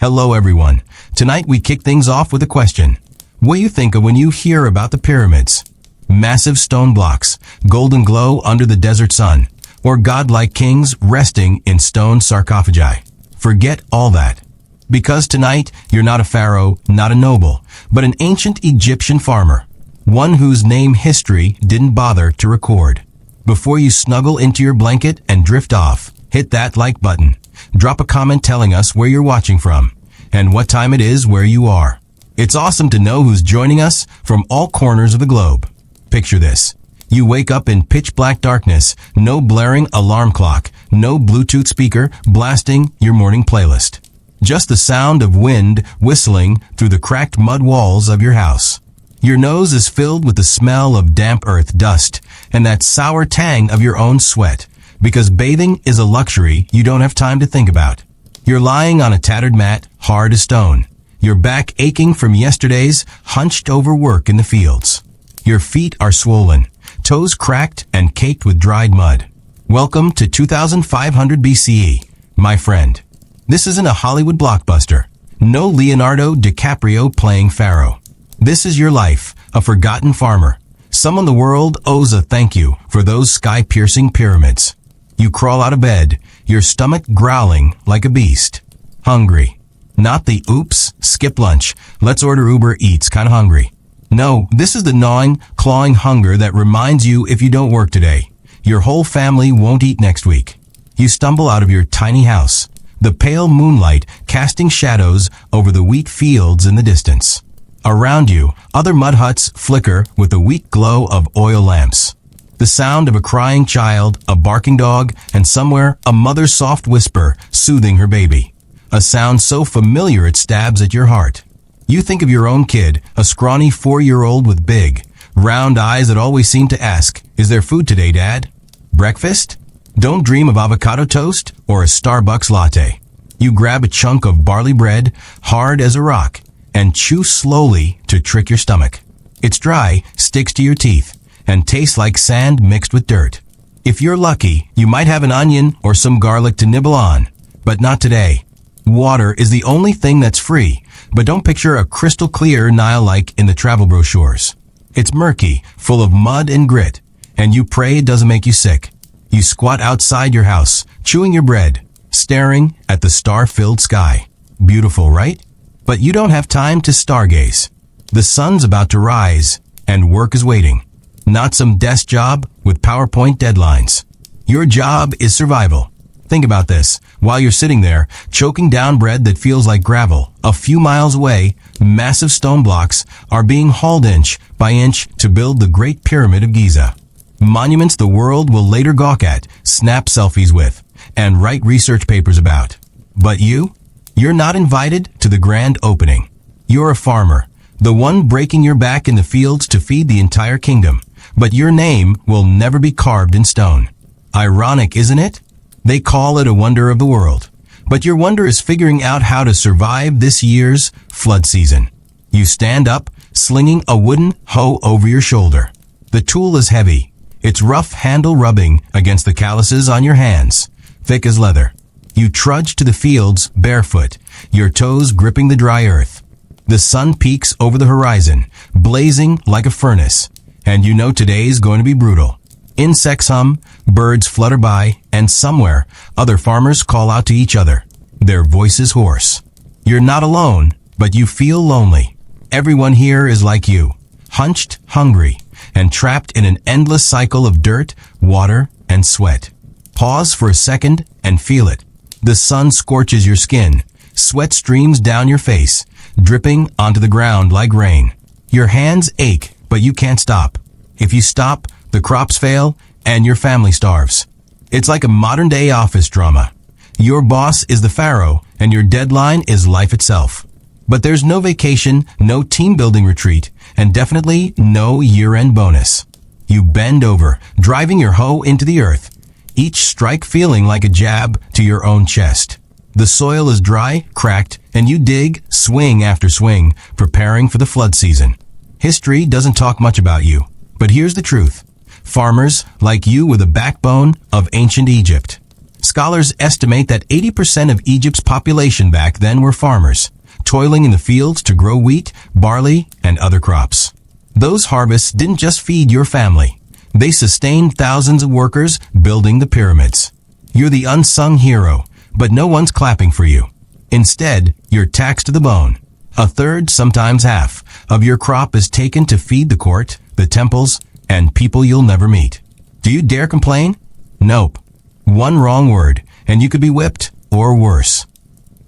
Hello everyone. Tonight we kick things off with a question. What do you think of when you hear about the pyramids? Massive stone blocks, golden glow under the desert sun, or godlike kings resting in stone sarcophagi? Forget all that. Because tonight, you're not a pharaoh, not a noble, but an ancient Egyptian farmer. One whose name history didn't bother to record. Before you snuggle into your blanket and drift off, hit that like button. Drop a comment telling us where you're watching from and what time it is where you are. It's awesome to know who's joining us from all corners of the globe. Picture this. You wake up in pitch black darkness, no blaring alarm clock, no Bluetooth speaker blasting your morning playlist. Just the sound of wind whistling through the cracked mud walls of your house. Your nose is filled with the smell of damp earth dust and that sour tang of your own sweat, because bathing is a luxury you don't have time to think about. You're lying on a tattered mat, hard as stone. Your back aching from yesterday's hunched over work in the fields. Your feet are swollen, toes cracked and caked with dried mud. Welcome to 2500 BCE, my friend. This isn't a Hollywood blockbuster. No Leonardo DiCaprio playing Pharaoh. This is your life, a forgotten farmer. Someone the world owes a thank you for those sky-piercing pyramids. You crawl out of bed, your stomach growling like a beast. Hungry. Not the oops, skip lunch, let's order Uber Eats kind of hungry. No, this is the gnawing, clawing hunger that reminds you if you don't work today, your whole family won't eat next week. You stumble out of your tiny house, the pale moonlight casting shadows over the wheat fields in the distance. Around you, other mud huts flicker with the weak glow of oil lamps. The sound of a crying child, a barking dog, and somewhere a mother's soft whisper soothing her baby. A sound so familiar it stabs at your heart. You think of your own kid, a scrawny 4-year-old with big, round eyes that always seem to ask, "Is there food today, Dad? Breakfast?" Don't dream of avocado toast or a Starbucks latte. You grab a chunk of barley bread, hard as a rock, and chew slowly to trick your stomach. It's dry, sticks to your teeth, and tastes like sand mixed with dirt. If you're lucky, you might have an onion or some garlic to nibble on, but not today. Water is the only thing that's free, but don't picture a crystal clear Nile like in the travel brochures. It's murky, full of mud and grit, and you pray it doesn't make you sick. You squat outside your house, chewing your bread, staring at the star-filled sky. Beautiful, right? But you don't have time to stargaze. The sun's about to rise, and work is waiting. Not some desk job with PowerPoint deadlines. Your job is survival. Think about this. While you're sitting there, choking down bread that feels like gravel, a few miles away, massive stone blocks are being hauled inch by inch to build the Great Pyramid of Giza. Monuments the world will later gawk at, snap selfies with, and write research papers about. But you're not invited to the grand opening. You're a farmer, the one breaking your back in the fields to feed the entire kingdom, but your name will never be carved in stone. Ironic, isn't it? They call it a wonder of the world, but your wonder is figuring out how to survive this year's flood season. You stand up, slinging a wooden hoe over your shoulder. The tool is heavy, its rough handle rubbing against the calluses on your hands, thick as leather. You trudge to the fields barefoot, your toes gripping the dry earth. The sun peaks over the horizon, blazing like a furnace, and you know today's going to be brutal. Insects hum, birds flutter by, and somewhere, other farmers call out to each other, their voices hoarse. You're not alone, but you feel lonely. Everyone here is like you, hunched, hungry, and trapped in an endless cycle of dirt, water, and sweat. Pause for a second and feel it. The sun scorches your skin, sweat streams down your face, dripping onto the ground like rain. Your hands ache, but you can't stop. If you stop, the crops fail, and your family starves. It's like a modern-day office drama. Your boss is the pharaoh, and your deadline is life itself. But there's no vacation, no team-building retreat, and definitely no year-end bonus. You bend over, driving your hoe into the earth, each strike feeling like a jab to your own chest. The soil is dry, cracked, and you dig, swing after swing, preparing for the flood season. History doesn't talk much about you, but here's the truth. Farmers like you were the backbone of ancient Egypt. Scholars estimate that 80% of Egypt's population back then were farmers, toiling in the fields to grow wheat, barley, and other crops. Those harvests didn't just feed your family. They sustained thousands of workers building the pyramids. You're the unsung hero, but no one's clapping for you. Instead, you're taxed to the bone. A third, sometimes half, of your crop is taken to feed the court, the temples, and people you'll never meet. Do you dare complain? Nope. One wrong word, and you could be whipped, or worse.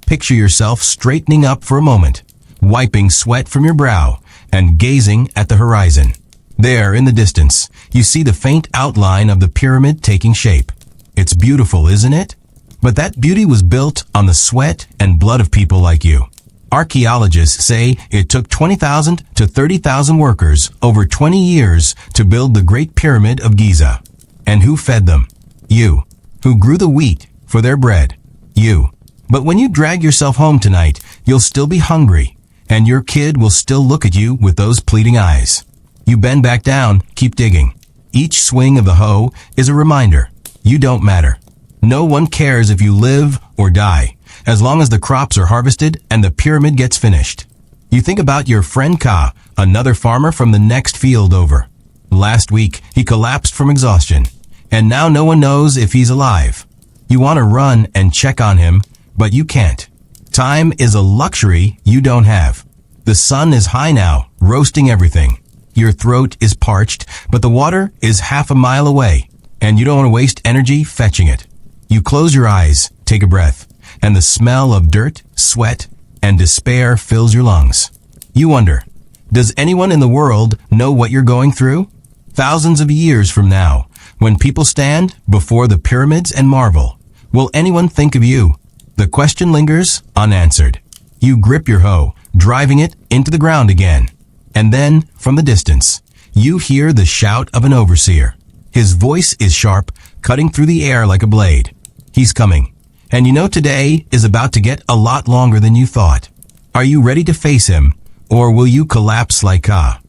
Picture yourself straightening up for a moment, wiping sweat from your brow, and gazing at the horizon. There, in the distance, you see the faint outline of the pyramid taking shape. It's beautiful, isn't it? But that beauty was built on the sweat and blood of people like you. Archaeologists say it took 20,000 to 30,000 workers over 20 years to build the Great Pyramid of Giza. And who fed them? You. Who grew the wheat for their bread? You. But when you drag yourself home tonight, you'll still be hungry, and your kid will still look at you with those pleading eyes. You bend back down, keep digging. Each swing of the hoe is a reminder. You don't matter. No one cares if you live or die, as long as the crops are harvested and the pyramid gets finished. You think about your friend Ka, another farmer from the next field over. Last week, he collapsed from exhaustion, and now no one knows if he's alive. You want to run and check on him, but you can't. Time is a luxury you don't have. The sun is high now, roasting everything. Your throat is parched, but the water is half a mile away, and you don't want to waste energy fetching it. You close your eyes, take a breath, and the smell of dirt, sweat, and despair fills your lungs. You wonder, does anyone in the world know what you're going through? Thousands of years from now, when people stand before the pyramids and marvel, will anyone think of you? The question lingers unanswered. You grip your hoe, driving it into the ground again. And then, from the distance, you hear the shout of an overseer. His voice is sharp, cutting through the air like a blade. He's coming. And you know today is about to get a lot longer than you thought. Are you ready to face him, or will you collapse like Ka?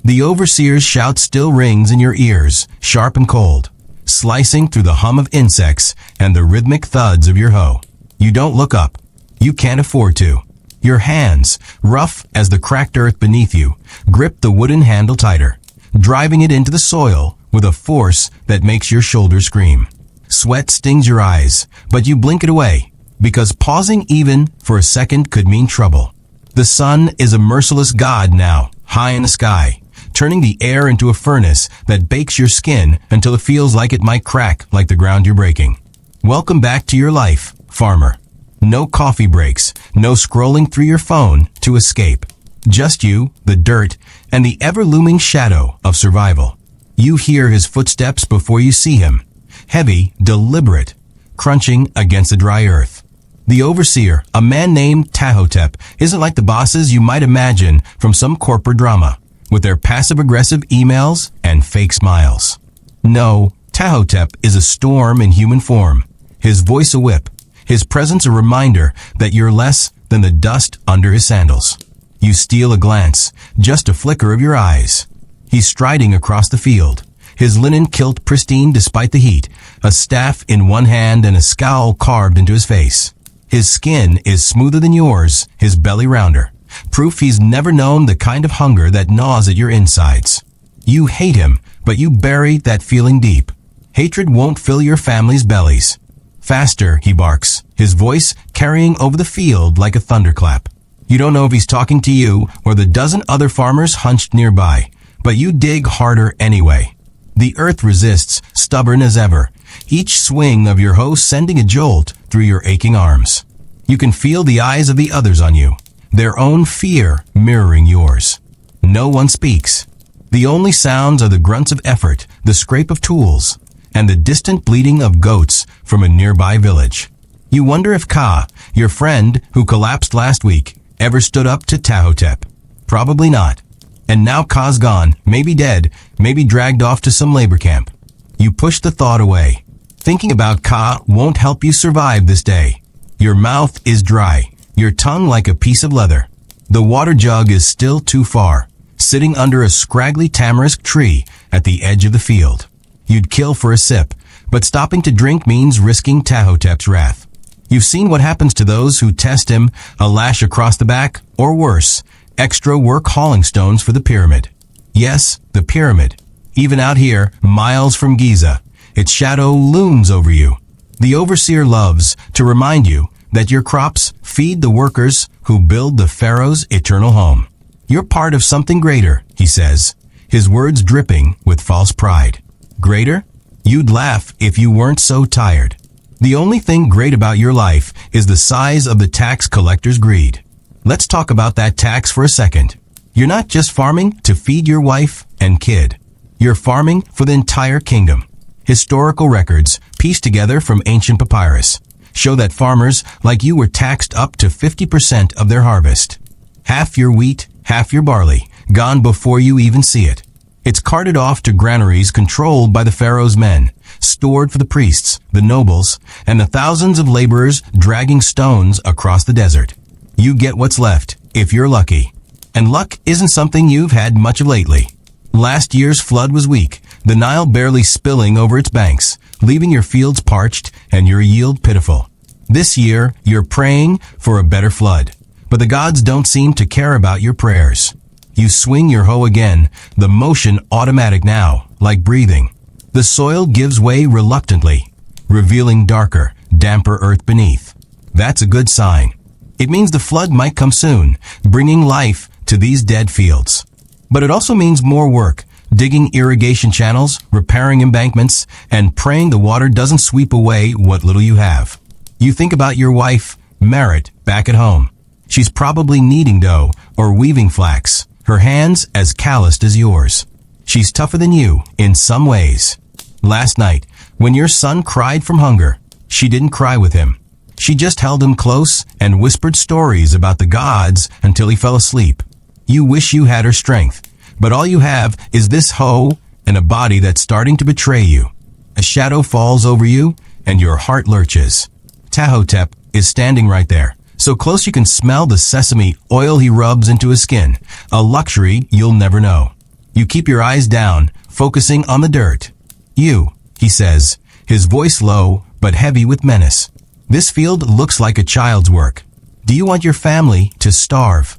The overseer's shout still rings in your ears, sharp and cold, slicing through the hum of insects and the rhythmic thuds of your hoe. You don't look up. You can't afford to. Your hands, rough as the cracked earth beneath you, grip the wooden handle tighter, driving it into the soil with a force that makes your shoulders scream. Sweat stings your eyes, but you blink it away, because pausing even for a second could mean trouble. The sun is a merciless god now, high in the sky, turning the air into a furnace that bakes your skin until it feels like it might crack like the ground you're breaking. Welcome back to your life, farmer. No coffee breaks, no scrolling through your phone to escape. Just you, the dirt, and the ever-looming shadow of survival. You hear his footsteps before you see him. Heavy, deliberate, crunching against the dry earth. The overseer, a man named Tahotep, isn't like the bosses you might imagine from some corporate drama, with their passive-aggressive emails and fake smiles. No, Tahotep is a storm in human form. His voice a whip. His presence a reminder that you're less than the dust under his sandals. You steal a glance, just a flicker of your eyes. He's striding across the field, his linen kilt pristine despite the heat, a staff in one hand and a scowl carved into his face. His skin is smoother than yours, his belly rounder, proof he's never known the kind of hunger that gnaws at your insides. You hate him, but you bury that feeling deep. Hatred won't fill your family's bellies. Faster, he barks, his voice carrying over the field like a thunderclap. You don't know if he's talking to you or the dozen other farmers hunched nearby, but you dig harder anyway. The earth resists, stubborn as ever, each swing of your hoe sending a jolt through your aching arms. You can feel the eyes of the others on you, their own fear mirroring yours. No one speaks. The only sounds are the grunts of effort, the scrape of tools, and the distant bleating of goats from a nearby village. You wonder if Ka, your friend who collapsed last week, ever stood up to Tahotep. Probably not. And now Ka's gone, maybe dead, maybe dragged off to some labor camp. You push the thought away. Thinking about Ka won't help you survive this day. Your mouth is dry, your tongue like a piece of leather. The water jug is still too far, sitting under a scraggly tamarisk tree at the edge of the field. You'd kill for a sip, But stopping to drink means risking Tahotep's wrath. You've seen what happens to those who test him, a lash across the back, or worse, extra work hauling stones for the pyramid. Yes, the pyramid. Even out here, miles from Giza, its shadow looms over you. The overseer loves to remind you that your crops feed the workers who build the pharaoh's eternal home. You're part of something greater, he says, his words dripping with false pride. Greater? You'd laugh if you weren't so tired. The only thing great about your life is the size of the tax collector's greed. Let's talk about that tax for a second. You're not just farming to feed your wife and kid. You're farming for the entire kingdom. Historical records, pieced together from ancient papyrus, show that farmers like you were taxed up to 50% of their harvest. Half your wheat, half your barley, gone before you even see it. It's carted off to granaries controlled by the pharaoh's men, stored for the priests, the nobles, and the thousands of laborers dragging stones across the desert. You get what's left, if you're lucky. And luck isn't something you've had much of lately. Last year's flood was weak, the Nile barely spilling over its banks, leaving your fields parched and your yield pitiful. This year, you're praying for a better flood, but the gods don't seem to care about your prayers. You swing your hoe again, the motion automatic now, like breathing. The soil gives way reluctantly, revealing darker, damper earth beneath. That's a good sign. It means the flood might come soon, bringing life to these dead fields. But it also means more work, digging irrigation channels, repairing embankments, and praying the water doesn't sweep away what little you have. You think about your wife, Merit, back at home. She's probably kneading dough or weaving flax, her hands as calloused as yours. She's tougher than you in some ways. Last night, when your son cried from hunger, she didn't cry with him. She just held him close and whispered stories about the gods until he fell asleep. You wish you had her strength, but all you have is this hoe and a body that's starting to betray you. A shadow falls over you, and your heart lurches. Tahotep is standing right there, so close you can smell the sesame oil he rubs into his skin, a luxury you'll never know. You keep your eyes down, focusing on the dirt. You, he says, his voice low but heavy with menace. This field looks like a child's work. Do you want your family to starve?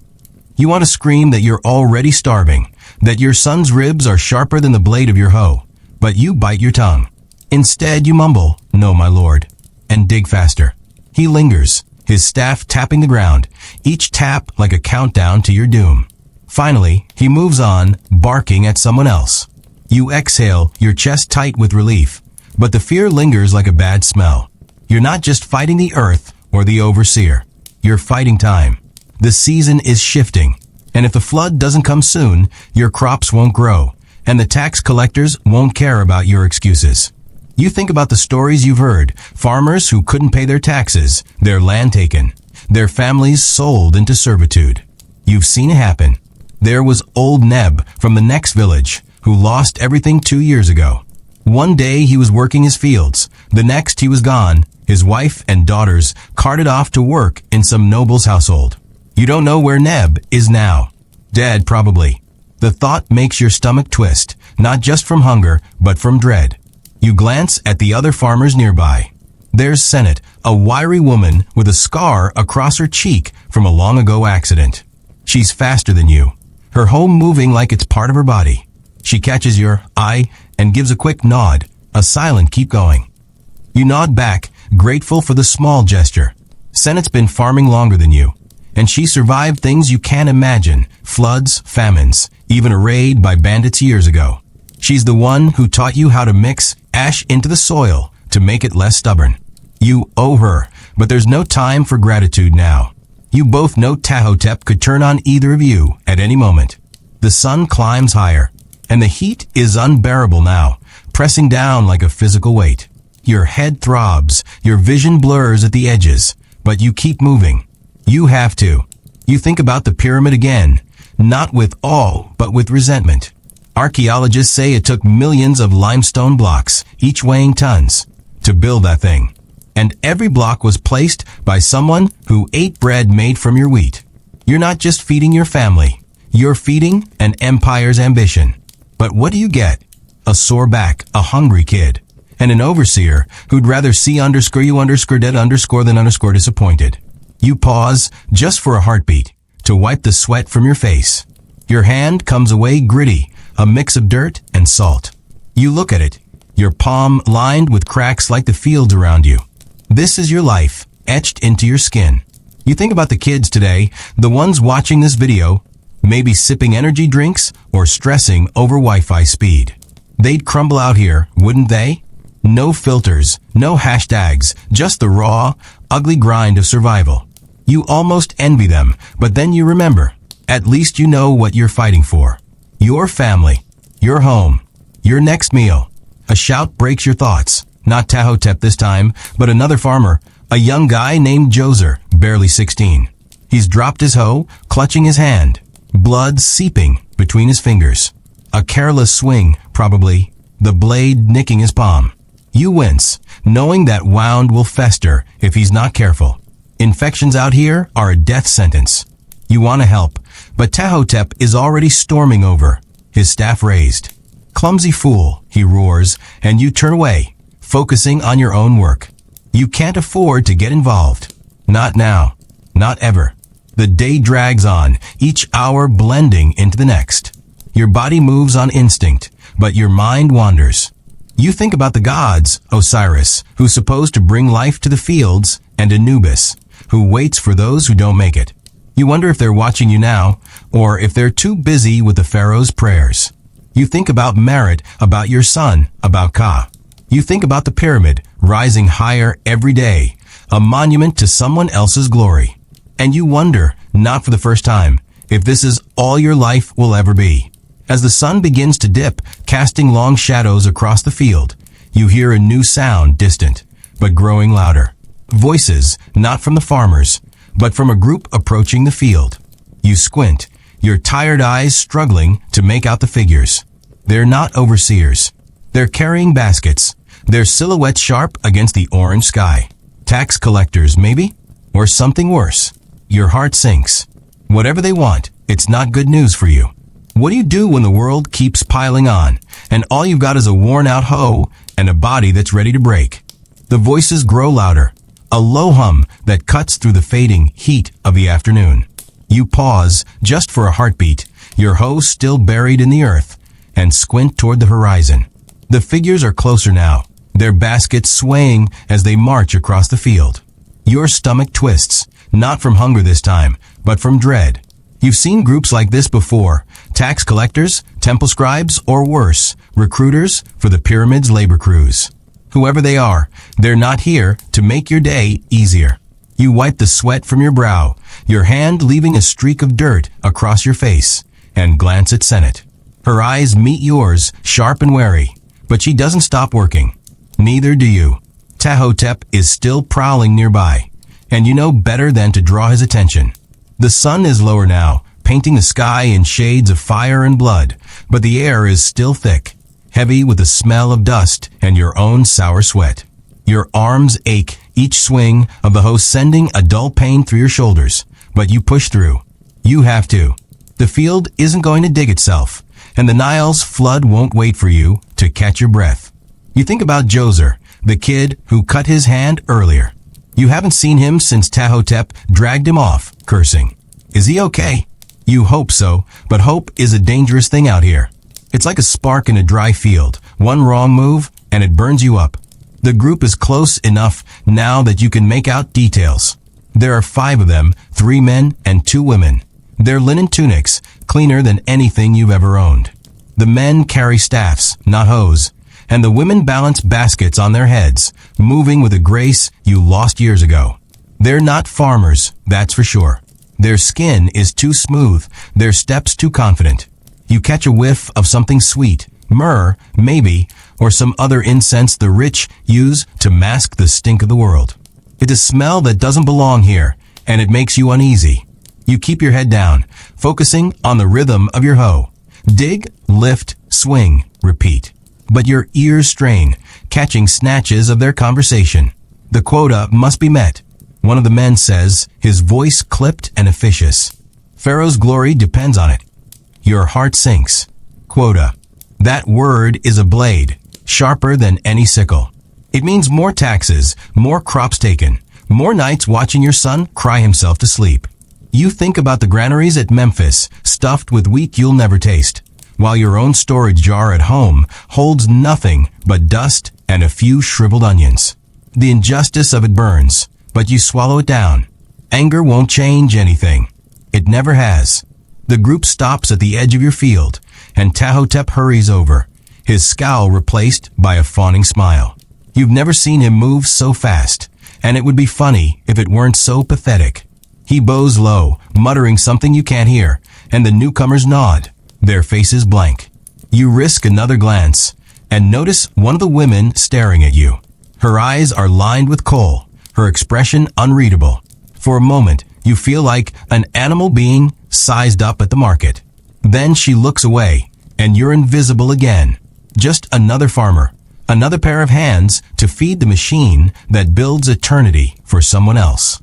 You want to scream that you're already starving, that your son's ribs are sharper than the blade of your hoe, but you bite your tongue. Instead, you mumble, "No, my lord," and dig faster. He lingers, his staff tapping the ground, each tap like a countdown to your doom. Finally, he moves on, barking at someone else. You exhale, your chest tight with relief, but the fear lingers like a bad smell. You're not just fighting the earth or the overseer. You're fighting time. The season is shifting, and if the flood doesn't come soon, your crops won't grow, and the tax collectors won't care about your excuses. You think about the stories you've heard, farmers who couldn't pay their taxes, their land taken, their families sold into servitude. You've seen it happen. There was old Neb from the next village who lost everything 2 years ago. One day he was working his fields, the next he was gone, his wife and daughters carted off to work in some noble's household. You don't know where Neb is now. Dead, probably. The thought makes your stomach twist, not just from hunger, but from dread. You glance at the other farmers nearby. There's Sennet, a wiry woman with a scar across her cheek from a long-ago accident. She's faster than you, her home moving like it's part of her body. She catches your eye and gives a quick nod, a silent keep going. You nod back, grateful for the small gesture. Sennet's been farming longer than you, and she survived things you can't imagine, floods, famines, even a raid by bandits years ago. She's the one who taught you how to mix ash into the soil to make it less stubborn. You owe her, but there's no time for gratitude now. You both know Tahotep could turn on either of you at any moment. The sun climbs higher, and the heat is unbearable now, pressing down like a physical weight. Your head throbs, your vision blurs at the edges, but you keep moving. You have to. You think about the pyramid again, not with awe, but with resentment. Archaeologists say it took millions of limestone blocks, each weighing tons, to build that thing. And every block was placed by someone who ate bread made from your wheat. You're not just feeding your family. You're feeding an empire's ambition. But what do you get? A sore back, a hungry kid, and an overseer who'd rather see underscore you underscore dead underscore than underscore disappointed. You pause just for a heartbeat to wipe the sweat from your face. Your hand comes away gritty, a mix of dirt and salt. You look at it, your palm lined with cracks like the fields around you. This is your life, etched into your skin. You think about the kids today, the ones watching this video, maybe sipping energy drinks or stressing over Wi-Fi speed. They'd crumble out here, wouldn't they? No filters, no hashtags, just the raw, ugly grind of survival. You almost envy them, but then you remember, at least you know what you're fighting for. Your family, your home, your next meal. A shout breaks your thoughts. Not Tahotep this time, but another farmer, a young guy named Joser, barely 16. He's dropped his hoe, clutching his hand, blood seeping between his fingers. A careless swing, probably, the blade nicking his palm. You wince, knowing that wound will fester if he's not careful. Infections out here are a death sentence. You want to help, but Tahotep is already storming over, his staff raised. Clumsy fool, he roars, and you turn away, focusing on your own work. You can't afford to get involved. Not now. Not ever. The day drags on, each hour blending into the next. Your body moves on instinct, but your mind wanders. You think about the gods, Osiris, who's supposed to bring life to the fields, and Anubis, who waits for those who don't make it. You wonder if they're watching you now, or if they're too busy with the pharaoh's prayers. You think about Merit, about your son, about Ka. You think about the pyramid, rising higher every day, a monument to someone else's glory. And you wonder, not for the first time, if this is all your life will ever be. As the sun begins to dip, casting long shadows across the field, you hear a new sound, distant, but growing louder. Voices, not from the farmers, but from a group approaching the field. You squint, your tired eyes struggling to make out the figures. They're not overseers. They're carrying baskets, their silhouettes sharp against the orange sky. Tax collectors, maybe? Or something worse. Your heart sinks. Whatever they want, it's not good news for you. What do you do when the world keeps piling on, and all you've got is a worn-out hoe and a body that's ready to break? The voices grow louder, a low hum that cuts through the fading heat of the afternoon. You pause, just for a heartbeat, your hoe still buried in the earth, and squint toward the horizon. The figures are closer now, their baskets swaying as they march across the field. Your stomach twists, not from hunger this time, but from dread. You've seen groups like this before, tax collectors, temple scribes, or worse, recruiters for the pyramid's labor crews. Whoever they are, they're not here to make your day easier. You wipe the sweat from your brow, your hand leaving a streak of dirt across your face, and glance at Senate. Her eyes meet yours, sharp and wary, but she doesn't stop working. Neither do you. Tahotep is still prowling nearby, and you know better than to draw his attention. The sun is lower now, painting the sky in shades of fire and blood, but the air is still thick, heavy with the smell of dust and your own sour sweat. Your arms ache, each swing of the hoe sending a dull pain through your shoulders, but you push through. You have to. The field isn't going to dig itself, and the Nile's flood won't wait for you to catch your breath. You think about Joser, the kid who cut his hand earlier. You haven't seen him since Tahotep dragged him off, cursing. Is he okay? You hope so, but hope is a dangerous thing out here. It's like a spark in a dry field. One wrong move, and it burns you up. The group is close enough now that you can make out details. There are 5 of them, 3 men and 2 women. Their linen tunics, cleaner than anything you've ever owned. The men carry staffs, not hoes, and the women balance baskets on their heads, moving with a grace you lost years ago. They're not farmers, that's for sure. Their skin is too smooth, their steps too confident. You catch a whiff of something sweet, myrrh, maybe, or some other incense the rich use to mask the stink of the world. It's a smell that doesn't belong here, and it makes you uneasy. You keep your head down, focusing on the rhythm of your hoe. Dig, lift, swing, repeat. But your ears strain, catching snatches of their conversation. The quota must be met. One of the men says, his voice clipped and officious. Pharaoh's glory depends on it. Your heart sinks. Quota. That word is a blade, sharper than any sickle. It means more taxes, more crops taken, more nights watching your son cry himself to sleep. You think about the granaries at Memphis, stuffed with wheat you'll never taste, while your own storage jar at home holds nothing but dust and a few shriveled onions. The injustice of it burns, but you swallow it down. Anger won't change anything. It never has. The group stops at the edge of your field, and Tahotep hurries over, his scowl replaced by a fawning smile. You've never seen him move so fast, and it would be funny if it weren't so pathetic. He bows low, muttering something you can't hear, and the newcomers nod, their faces blank. You risk another glance, and notice one of the women staring at you. Her eyes are lined with coal, her expression unreadable. For a moment, you feel like an animal being sized up at the market. Then she looks away, and you're invisible again. Just another farmer, another pair of hands to feed the machine that builds eternity for someone else.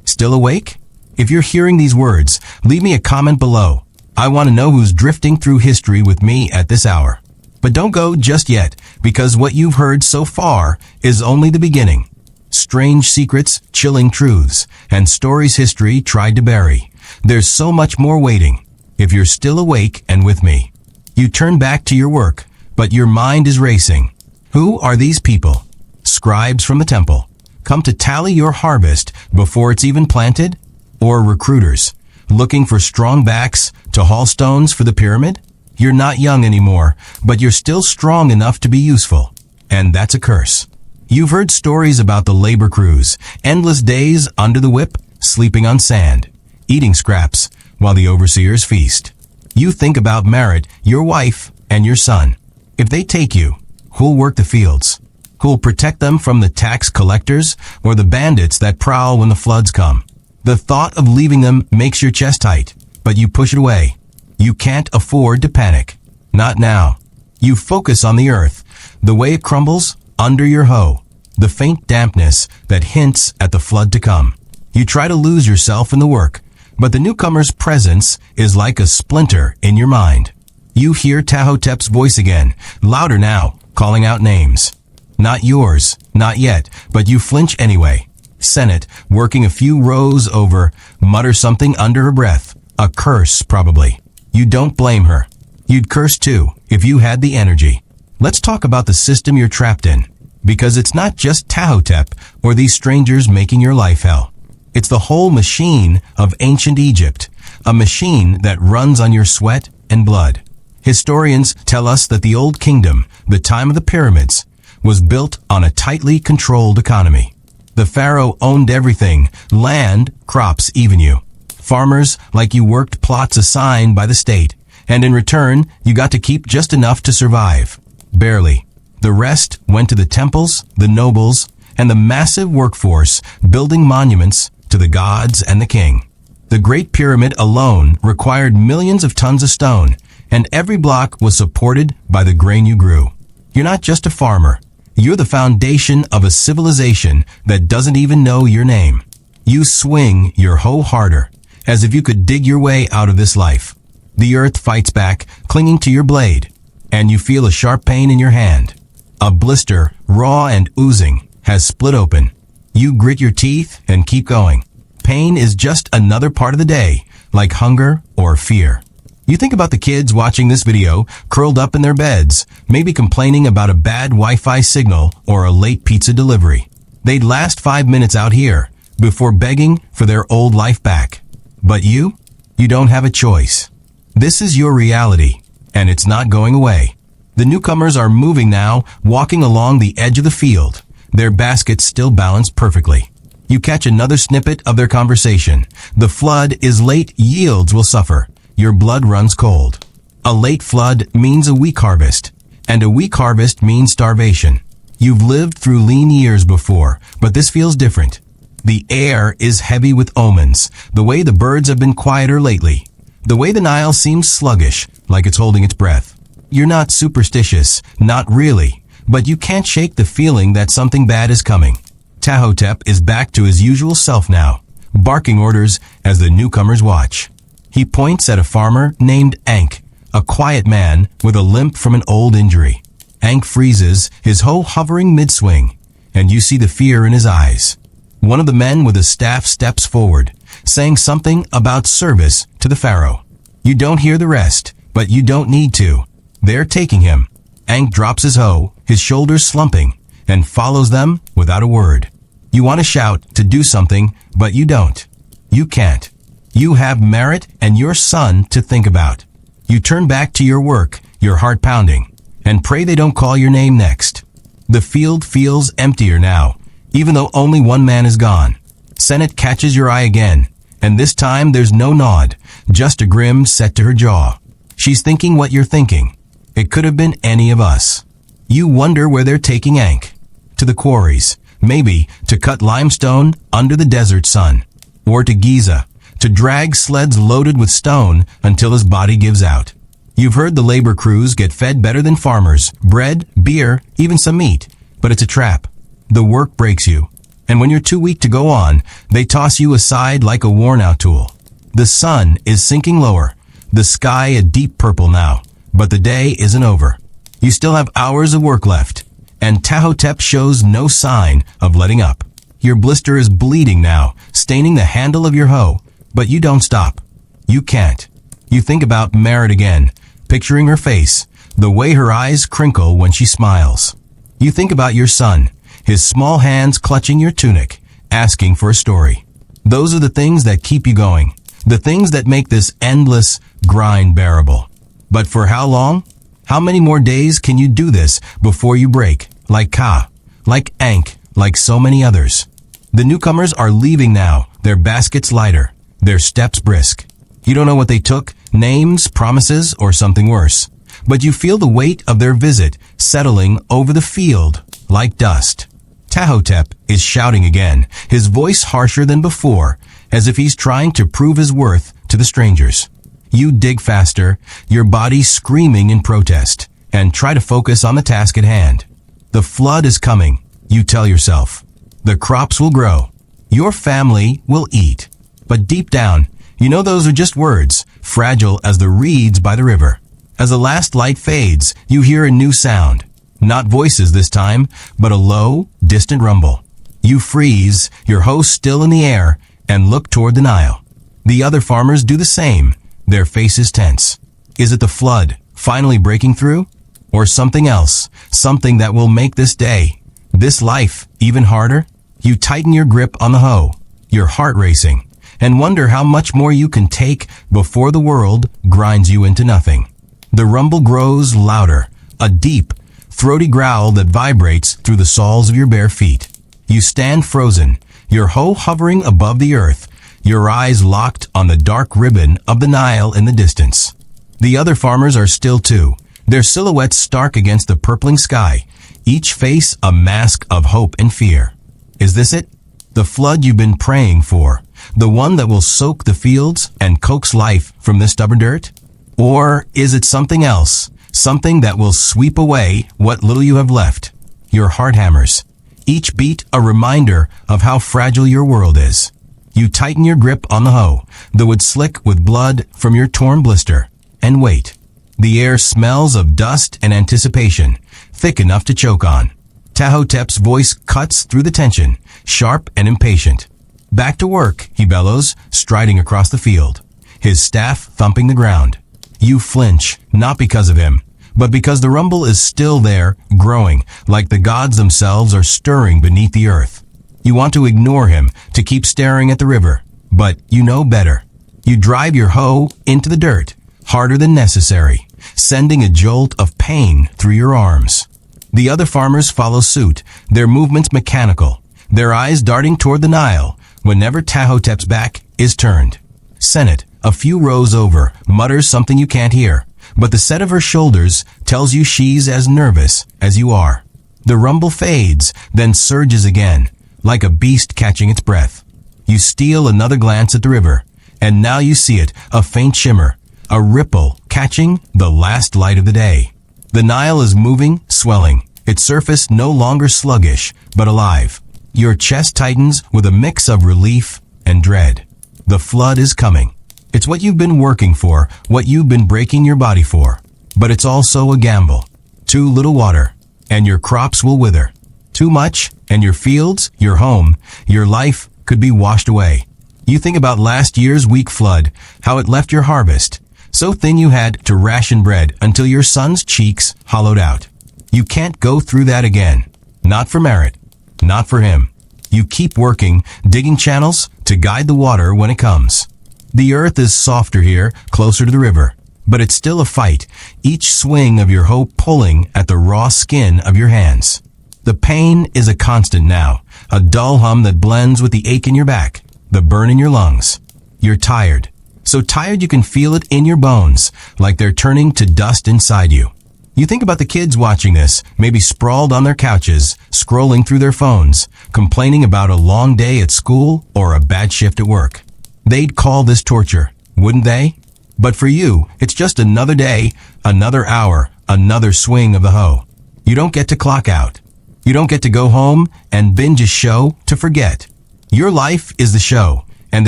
Still awake? If you're hearing these words, leave me a comment below. I want to know who's drifting through history with me at this hour. But don't go just yet, because what you've heard so far is only the beginning. Strange secrets, chilling truths, and stories history tried to bury. There's so much more waiting. If you're still awake and with me, you turn back to your work, but your mind is racing. Who are these people? Scribes from the temple, come to tally your harvest before it's even planted? Or recruiters, looking for strong backs to haul stones for the pyramid? You're not young anymore, but you're still strong enough to be useful. And that's a curse. You've heard stories about the labor crews, endless days under the whip, sleeping on sand, eating scraps while the overseers feast. You think about Merritt, your wife, and your son. If they take you, who'll work the fields? Who'll protect them from the tax collectors or the bandits that prowl when the floods come? The thought of leaving them makes your chest tight, but you push it away. You can't afford to panic. Not now. You focus on the earth, the way it crumbles under your hoe, the faint dampness that hints at the flood to come. You try to lose yourself in the work, but the newcomer's presence is like a splinter in your mind. You hear Tahotep's voice again, louder now, calling out names. Not yours, not yet, but you flinch anyway. Senate, working a few rows over, mutters something under her breath. A curse, probably. You don't blame her. You'd curse too, if you had the energy. Let's talk about the system you're trapped in. Because it's not just Tahotep or these strangers making your life hell. It's the whole machine of ancient Egypt. A machine that runs on your sweat and blood. Historians tell us that the Old Kingdom, the time of the pyramids, was built on a tightly controlled economy. The pharaoh owned everything, land, crops, even you. Farmers like you worked plots assigned by the state, and in return, you got to keep just enough to survive. Barely. The rest went to the temples, the nobles, and the massive workforce building monuments to the gods and the king. The Great Pyramid alone required millions of tons of stone, and every block was supported by the grain you grew. You're not just a farmer. You're the foundation of a civilization that doesn't even know your name. You swing your hoe harder, as if you could dig your way out of this life. The earth fights back, clinging to your blade, and you feel a sharp pain in your hand. A blister, raw and oozing, has split open. You grit your teeth and keep going. Pain is just another part of the day, like hunger or fear. You think about the kids watching this video, curled up in their beds, maybe complaining about a bad Wi-Fi signal or a late pizza delivery. They'd last 5 minutes out here before begging for their old life back. But you don't have a choice. This is your reality, and it's not going away. The newcomers are moving now, walking along the edge of the field, their baskets still balanced perfectly. You catch another snippet of their conversation. The flood is late, yields will suffer. Your blood runs cold. A late flood means a weak harvest, and a weak harvest means starvation. You've lived through lean years before, but this feels different. The air is heavy with omens, the way the birds have been quieter lately, the way the Nile seems sluggish, like it's holding its breath. You're not superstitious, not really, but you can't shake the feeling that something bad is coming. Tahotep is back to his usual self now, barking orders as the newcomers watch. He points at a farmer named Ankh, a quiet man with a limp from an old injury. Ankh freezes, his hoe hovering mid-swing. and you see the fear in his eyes. One of the men with a staff steps forward, saying something about service to the pharaoh. You don't hear the rest, but you don't need to. They're taking him. Ankh drops his hoe, his shoulders slumping, and follows them without a word. You want to shout, to do something, but you don't. You can't. You have Merit and your son to think about. You turn back to your work, your heart pounding, and pray they don't call your name next. The field feels emptier now, even though only one man is gone. Senate catches your eye again, and this time there's no nod, just a grim set to her jaw. She's thinking what you're thinking. It could have been any of us. You wonder where they're taking Ankh. To the quarries, maybe to cut limestone under the desert sun, or to Giza, to drag sleds loaded with stone until his body gives out. You've heard the labor crews get fed better than farmers, bread, beer, even some meat, but it's a trap. The work breaks you, and when you're too weak to go on, they toss you aside like a worn-out tool. The sun is sinking lower, the sky a deep purple now, but the day isn't over. You still have hours of work left, and Tahotep shows no sign of letting up. Your blister is bleeding now, staining the handle of your hoe, but you don't stop. You can't. You think about Merit again, picturing her face, the way her eyes crinkle when she smiles. You think about your son, his small hands clutching your tunic, asking for a story. Those are the things that keep you going, the things that make this endless grind bearable. But for how long? How many more days can you do this before you break, like Ka, like Ankh, like so many others? The newcomers are leaving now, their baskets lighter, their steps brisk. You don't know what they took, names, promises, or something worse. But you feel the weight of their visit settling over the field like dust. Tahotep is shouting again, his voice harsher than before, as if he's trying to prove his worth to the strangers. You dig faster, your body screaming in protest, and try to focus on the task at hand. The flood is coming, you tell yourself. The crops will grow. Your family will eat. But deep down, you know those are just words, fragile as the reeds by the river. As the last light fades, you hear a new sound. Not voices this time, but a low, distant rumble. You freeze, your hoe still in the air, and look toward the Nile. The other farmers do the same, their faces tense. Is it the flood, finally breaking through? Or something else, something that will make this day, this life, even harder? You tighten your grip on the hoe, your heart racing, and wonder how much more you can take before the world grinds you into nothing. The rumble grows louder, a deep, throaty growl that vibrates through the soles of your bare feet. You stand frozen, your hoe hovering above the earth, your eyes locked on the dark ribbon of the Nile in the distance. The other farmers are still too, their silhouettes stark against the purpling sky, each face a mask of hope and fear. Is this it? The flood you've been praying for, the one that will soak the fields and coax life from the stubborn dirt? Or is it something else, something that will sweep away what little you have left? Your heart hammers, each beat a reminder of how fragile your world is. You tighten your grip on the hoe, though it's slick with blood from your torn blister, and wait. The air smells of dust and anticipation, thick enough to choke on. Tahotep's voice cuts through the tension, sharp and impatient. Back to work, he bellows, striding across the field, his staff thumping the ground. You flinch, not because of him, but because the rumble is still there, growing, like the gods themselves are stirring beneath the earth. You want to ignore him, to keep staring at the river, but you know better. You drive your hoe into the dirt, harder than necessary, sending a jolt of pain through your arms. The other farmers follow suit, their movements mechanical, their eyes darting toward the Nile whenever Tahotep's back is turned. Senate, a few rows over, mutters something you can't hear, but the set of her shoulders tells you she's as nervous as you are. The rumble fades, then surges again, like a beast catching its breath. You steal another glance at the river, and now you see it, a faint shimmer, a ripple catching the last light of the day. The Nile is moving, swelling, its surface no longer sluggish, but alive. Your chest tightens with a mix of relief and dread. The flood is coming. It's what you've been working for, what you've been breaking your body for. But it's also a gamble. Too little water, and your crops will wither. Too much, and your fields, your home, your life could be washed away. You think about last year's weak flood, how it left your harvest so thin you had to ration bread until your son's cheeks hollowed out. You can't go through that again. Not for Merritt. Not for him. You keep working, digging channels to guide the water when it comes. The earth is softer here, closer to the river, but it's still a fight, each swing of your hoe pulling at the raw skin of your hands. The pain is a constant now, a dull hum that blends with the ache in your back, the burn in your lungs. You're tired. So tired you can feel it in your bones, like they're turning to dust inside you. You think about the kids watching this, maybe sprawled on their couches, scrolling through their phones, complaining about a long day at school or a bad shift at work. They'd call this torture, wouldn't they? But for you, it's just another day, another hour, another swing of the hoe. You don't get to clock out. You don't get to go home and binge a show to forget. Your life is the show, and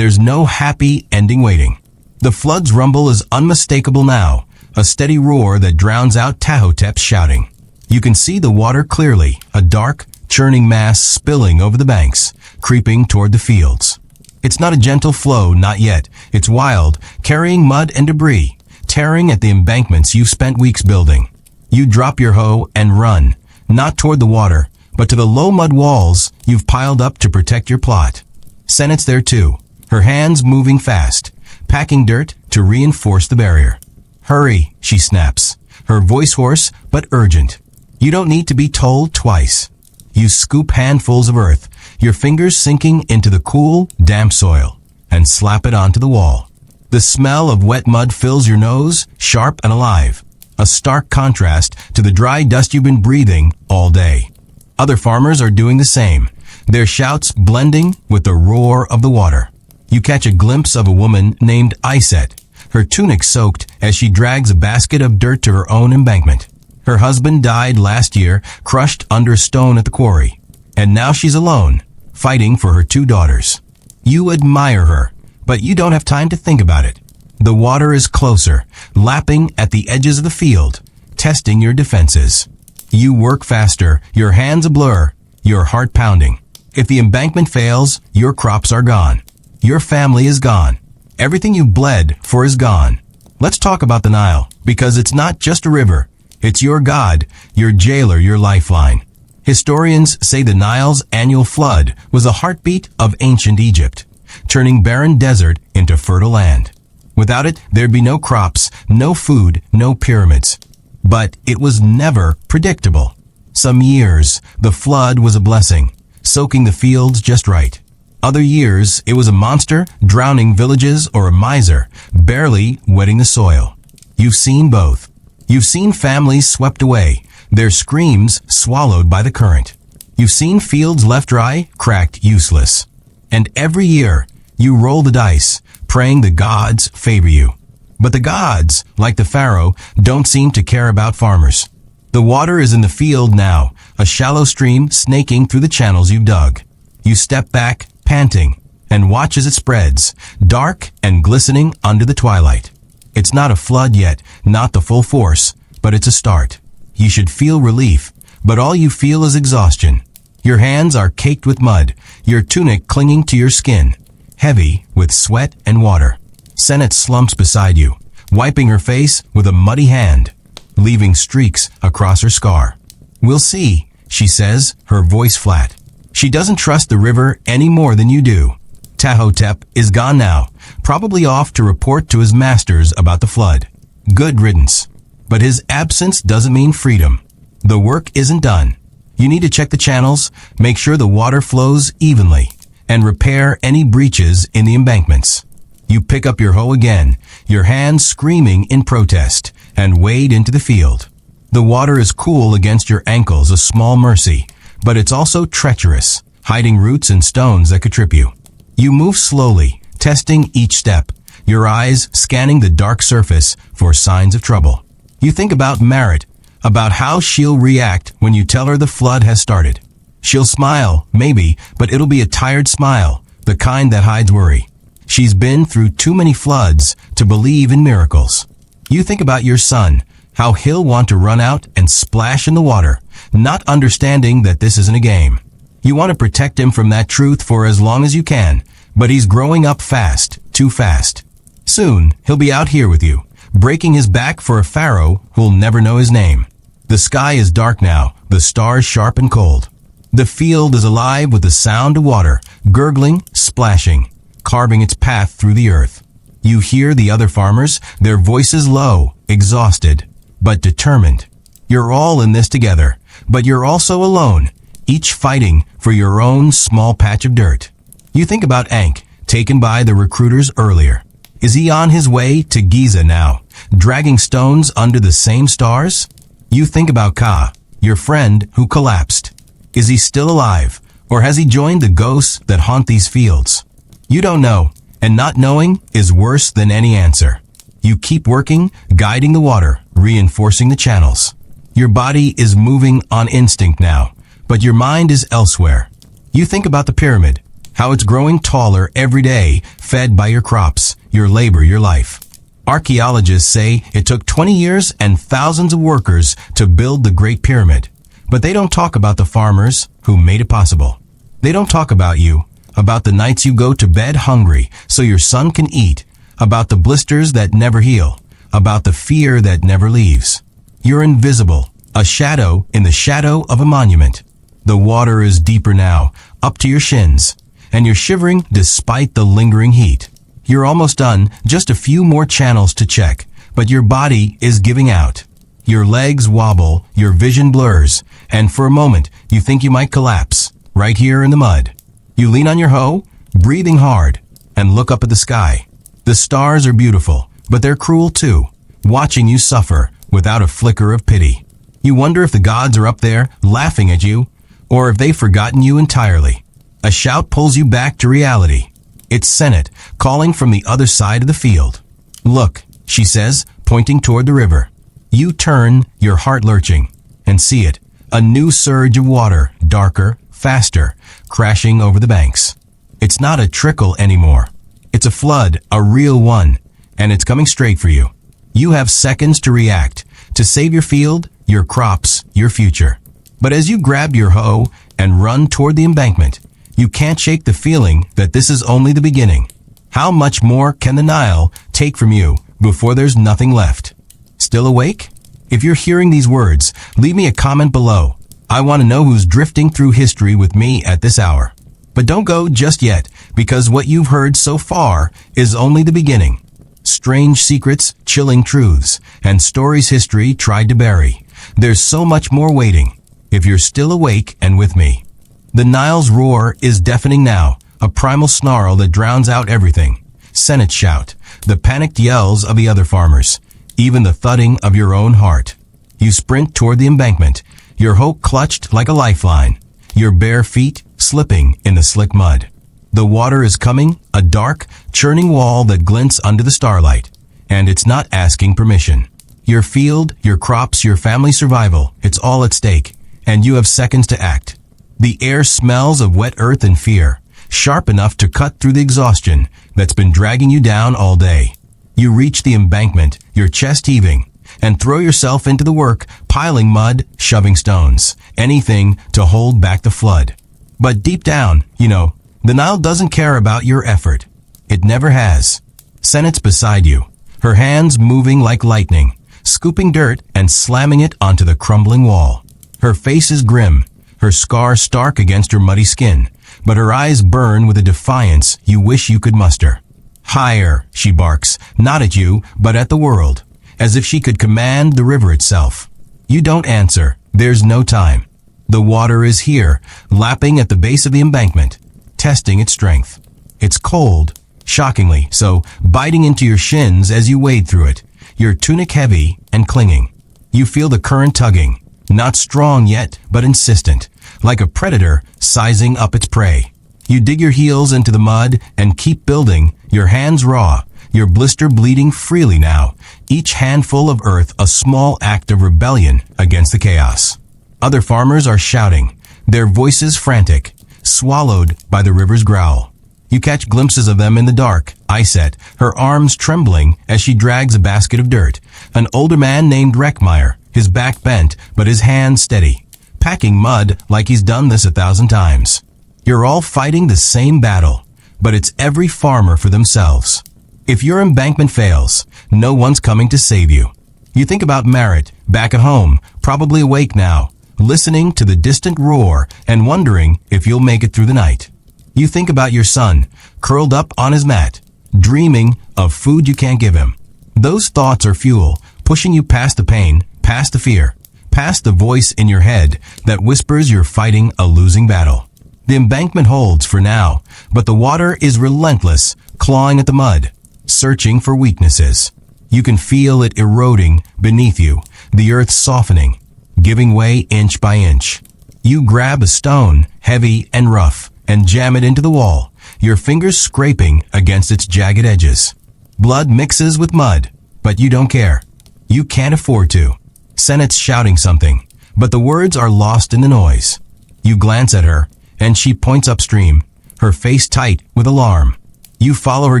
there's no happy ending waiting. The flood's rumble is unmistakable now, a steady roar that drowns out Tahotep's shouting. You can see the water clearly, a dark, churning mass spilling over the banks, creeping toward the fields. It's not a gentle flow, not yet. It's wild, carrying mud and debris, tearing at the embankments you've spent weeks building. You drop your hoe and run, not toward the water, but to the low mud walls you've piled up to protect your plot. Sennett's there too, her hands moving fast, packing dirt to reinforce the barrier. Hurry, she snaps, her voice hoarse but urgent. You don't need to be told twice. You scoop handfuls of earth, your fingers sinking into the cool, damp soil, and slap it onto the wall. The smell of wet mud fills your nose, sharp and alive, a stark contrast to the dry dust you've been breathing all day. Other farmers are doing the same, their shouts blending with the roar of the water. You catch a glimpse of a woman named Iset, her tunic soaked as she drags a basket of dirt to her own embankment. Her husband died last year, crushed under a stone at the quarry, and now she's alone, fighting for her 2 daughters. You admire her, but you don't have time to think about it. The water is closer, lapping at the edges of the field, testing your defenses. You work faster, your hands a blur, your heart pounding. If the embankment fails, your crops are gone. Your family is gone. Everything you bled for is gone. Let's talk about the Nile, because it's not just a river. It's your god, your jailer, your lifeline. Historians say the Nile's annual flood was the heartbeat of ancient Egypt, turning barren desert into fertile land. Without it, there'd be no crops, no food, no pyramids. But it was never predictable. Some years, the flood was a blessing, soaking the fields just right. Other years, it was a monster, drowning villages, or a miser, barely wetting the soil. You've seen both. You've seen families swept away, their screams swallowed by the current. You've seen fields left dry, cracked, useless. And every year, you roll the dice, praying the gods favor you. But the gods, like the pharaoh, don't seem to care about farmers. The water is in the field now, a shallow stream snaking through the channels you've dug. You step back, panting, and watch as it spreads, dark and glistening under the twilight. It's not a flood yet, not the full force, but it's a start. You should feel relief, but all you feel is exhaustion. Your hands are caked with mud, your tunic clinging to your skin, heavy with sweat and water. Sennett slumps beside you, wiping her face with a muddy hand, leaving streaks across her scar. We'll see, she says, her voice flat. She doesn't trust the river any more than you do. Tahotep is gone now, probably off to report to his masters about the flood. Good riddance. But his absence doesn't mean freedom. The work isn't done. You need to check the channels, make sure the water flows evenly, and repair any breaches in the embankments. You pick up your hoe again, your hands screaming in protest, and wade into the field. The water is cool against your ankles, a small mercy, but it's also treacherous, hiding roots and stones that could trip you. You move slowly, testing each step, your eyes scanning the dark surface for signs of trouble. You think about Merritt, about how she'll react when you tell her the flood has started. She'll smile, maybe, but it'll be a tired smile, the kind that hides worry. She's been through too many floods to believe in miracles. You think about your son, how he'll want to run out and splash in the water, not understanding that this isn't a game. You want to protect him from that truth for as long as you can, but he's growing up fast, too fast. Soon, he'll be out here with you, breaking his back for a pharaoh who'll never know his name. The sky is dark now, the stars sharp and cold. The field is alive with the sound of water, gurgling, splashing, carving its path through the earth. You hear the other farmers, their voices low, exhausted, but determined. You're all in this together, but you're also alone, each fighting for your own small patch of dirt. You think about Ankh, taken by the recruiters earlier. Is he on his way to Giza now, dragging stones under the same stars? You think about Ka, your friend who collapsed. Is he still alive, or has he joined the ghosts that haunt these fields? You don't know, and not knowing is worse than any answer. You keep working, guiding the water, reinforcing the channels. Your body is moving on instinct now, but your mind is elsewhere. You think about the pyramid, how it's growing taller every day, fed by your crops, your labor, your life. Archaeologists say it took 20 years and thousands of workers to build the Great Pyramid. But they don't talk about the farmers who made it possible. They don't talk about you, about the nights you go to bed hungry so your son can eat, about the blisters that never heal, about the fear that never leaves. You're invisible, a shadow in the shadow of a monument. The water is deeper now, up to your shins, and you're shivering despite the lingering heat. You're almost done, just a few more channels to check, but your body is giving out. Your legs wobble, your vision blurs, and for a moment you think you might collapse, right here in the mud. You lean on your hoe, breathing hard, and look up at the sky. The stars are beautiful, but they're cruel too, watching you suffer without a flicker of pity. You wonder if the gods are up there, laughing at you, or if they've forgotten you entirely. A shout pulls you back to reality. It's Senate, calling from the other side of the field. Look, she says, pointing toward the river. You turn, your heart lurching, and see it, a new surge of water, darker, faster, crashing over the banks. It's not a trickle anymore. It's a flood, a real one, and it's coming straight for you. You have seconds to react, to save your field, your crops, your future. But as you grab your hoe and run toward the embankment, you can't shake the feeling that this is only the beginning. How much more can the Nile take from you before there's nothing left? Still awake? If you're hearing these words, leave me a comment below. I want to know who's drifting through history with me at this hour. But don't go just yet, because what you've heard so far is only the beginning. Strange secrets, chilling truths, and stories history tried to bury. There's so much more waiting, if you're still awake and with me. The Nile's roar is deafening now, a primal snarl that drowns out everything. Senate's shout, the panicked yells of the other farmers, even the thudding of your own heart. You sprint toward the embankment, your hoe clutched like a lifeline, your bare feet slipping in the slick mud. The water is coming, a dark, churning wall that glints under the starlight, and it's not asking permission. Your field, your crops, your family survival, it's all at stake, and you have seconds to act. The air smells of wet earth and fear, sharp enough to cut through the exhaustion that's been dragging you down all day. You reach the embankment, your chest heaving, and throw yourself into the work, piling mud, shoving stones, anything to hold back the flood. But deep down, you know, the Nile doesn't care about your effort. It never has. Senate's beside you, her hands moving like lightning, scooping dirt and slamming it onto the crumbling wall. Her face is grim, her scar stark against her muddy skin, but her eyes burn with a defiance you wish you could muster. Higher, she barks, not at you, but at the world, as if she could command the river itself. You don't answer. There's no time. The water is here, lapping at the base of the embankment, testing its strength. It's cold, shockingly so, biting into your shins as you wade through it, your tunic heavy and clinging. You feel the current tugging, not strong yet, but insistent, like a predator sizing up its prey. You dig your heels into the mud and keep building, your hands raw, your blister bleeding freely now, each handful of earth a small act of rebellion against the chaos. Other farmers are shouting, their voices frantic, swallowed by the river's growl. You catch glimpses of them in the dark, Iset, her arms trembling as she drags a basket of dirt. An older man named Reckmeyer, his back bent, but his hands steady, packing mud like he's done this 1,000 times. You're all fighting the same battle, but it's every farmer for themselves. If your embankment fails, no one's coming to save you. You think about Merritt, back at home, probably awake now, listening to the distant roar and wondering if you'll make it through the night. You think about your son, curled up on his mat, dreaming of food you can't give him. Those thoughts are fuel, pushing you past the pain, past the fear, past the voice in your head that whispers you're fighting a losing battle. The embankment holds for now, but the water is relentless, clawing at the mud, searching for weaknesses. You can feel it eroding beneath you, the earth softening, giving way inch by inch. You grab a stone, heavy and rough, and jam it into the wall, your fingers scraping against its jagged edges. Blood mixes with mud, but you don't care. You can't afford to. Sennett's shouting something, but the words are lost in the noise. You glance at her, and she points upstream, her face tight with alarm. You follow her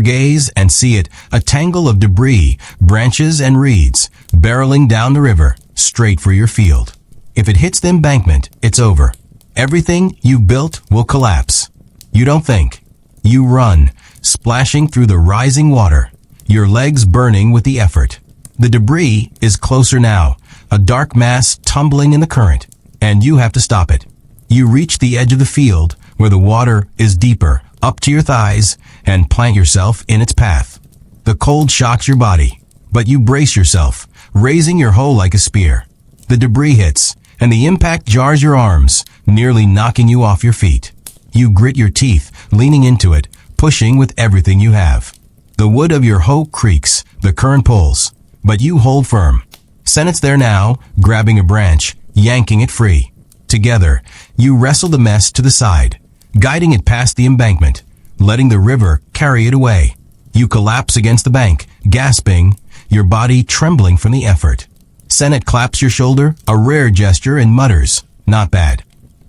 gaze and see it, a tangle of debris, branches and reeds, barreling down the river, straight for your field. If it hits the embankment, it's over. Everything you've built will collapse. You don't think. You run, splashing through the rising water, your legs burning with the effort. The debris is closer now, a dark mass tumbling in the current, and you have to stop it. You reach the edge of the field, where the water is deeper, up to your thighs, and plant yourself in its path. The cold shocks your body, but you brace yourself, raising your hoe like a spear. The debris hits, and the impact jars your arms, nearly knocking you off your feet. You grit your teeth, leaning into it, pushing with everything you have. The wood of your hoe creaks, the current pulls, but you hold firm. Sennett's there now, grabbing a branch, yanking it free. Together, you wrestle the mess to the side, guiding it past the embankment, letting the river carry it away. You collapse against the bank, gasping, your body trembling from the effort. Sennett claps your shoulder, a rare gesture, and mutters, "Not bad."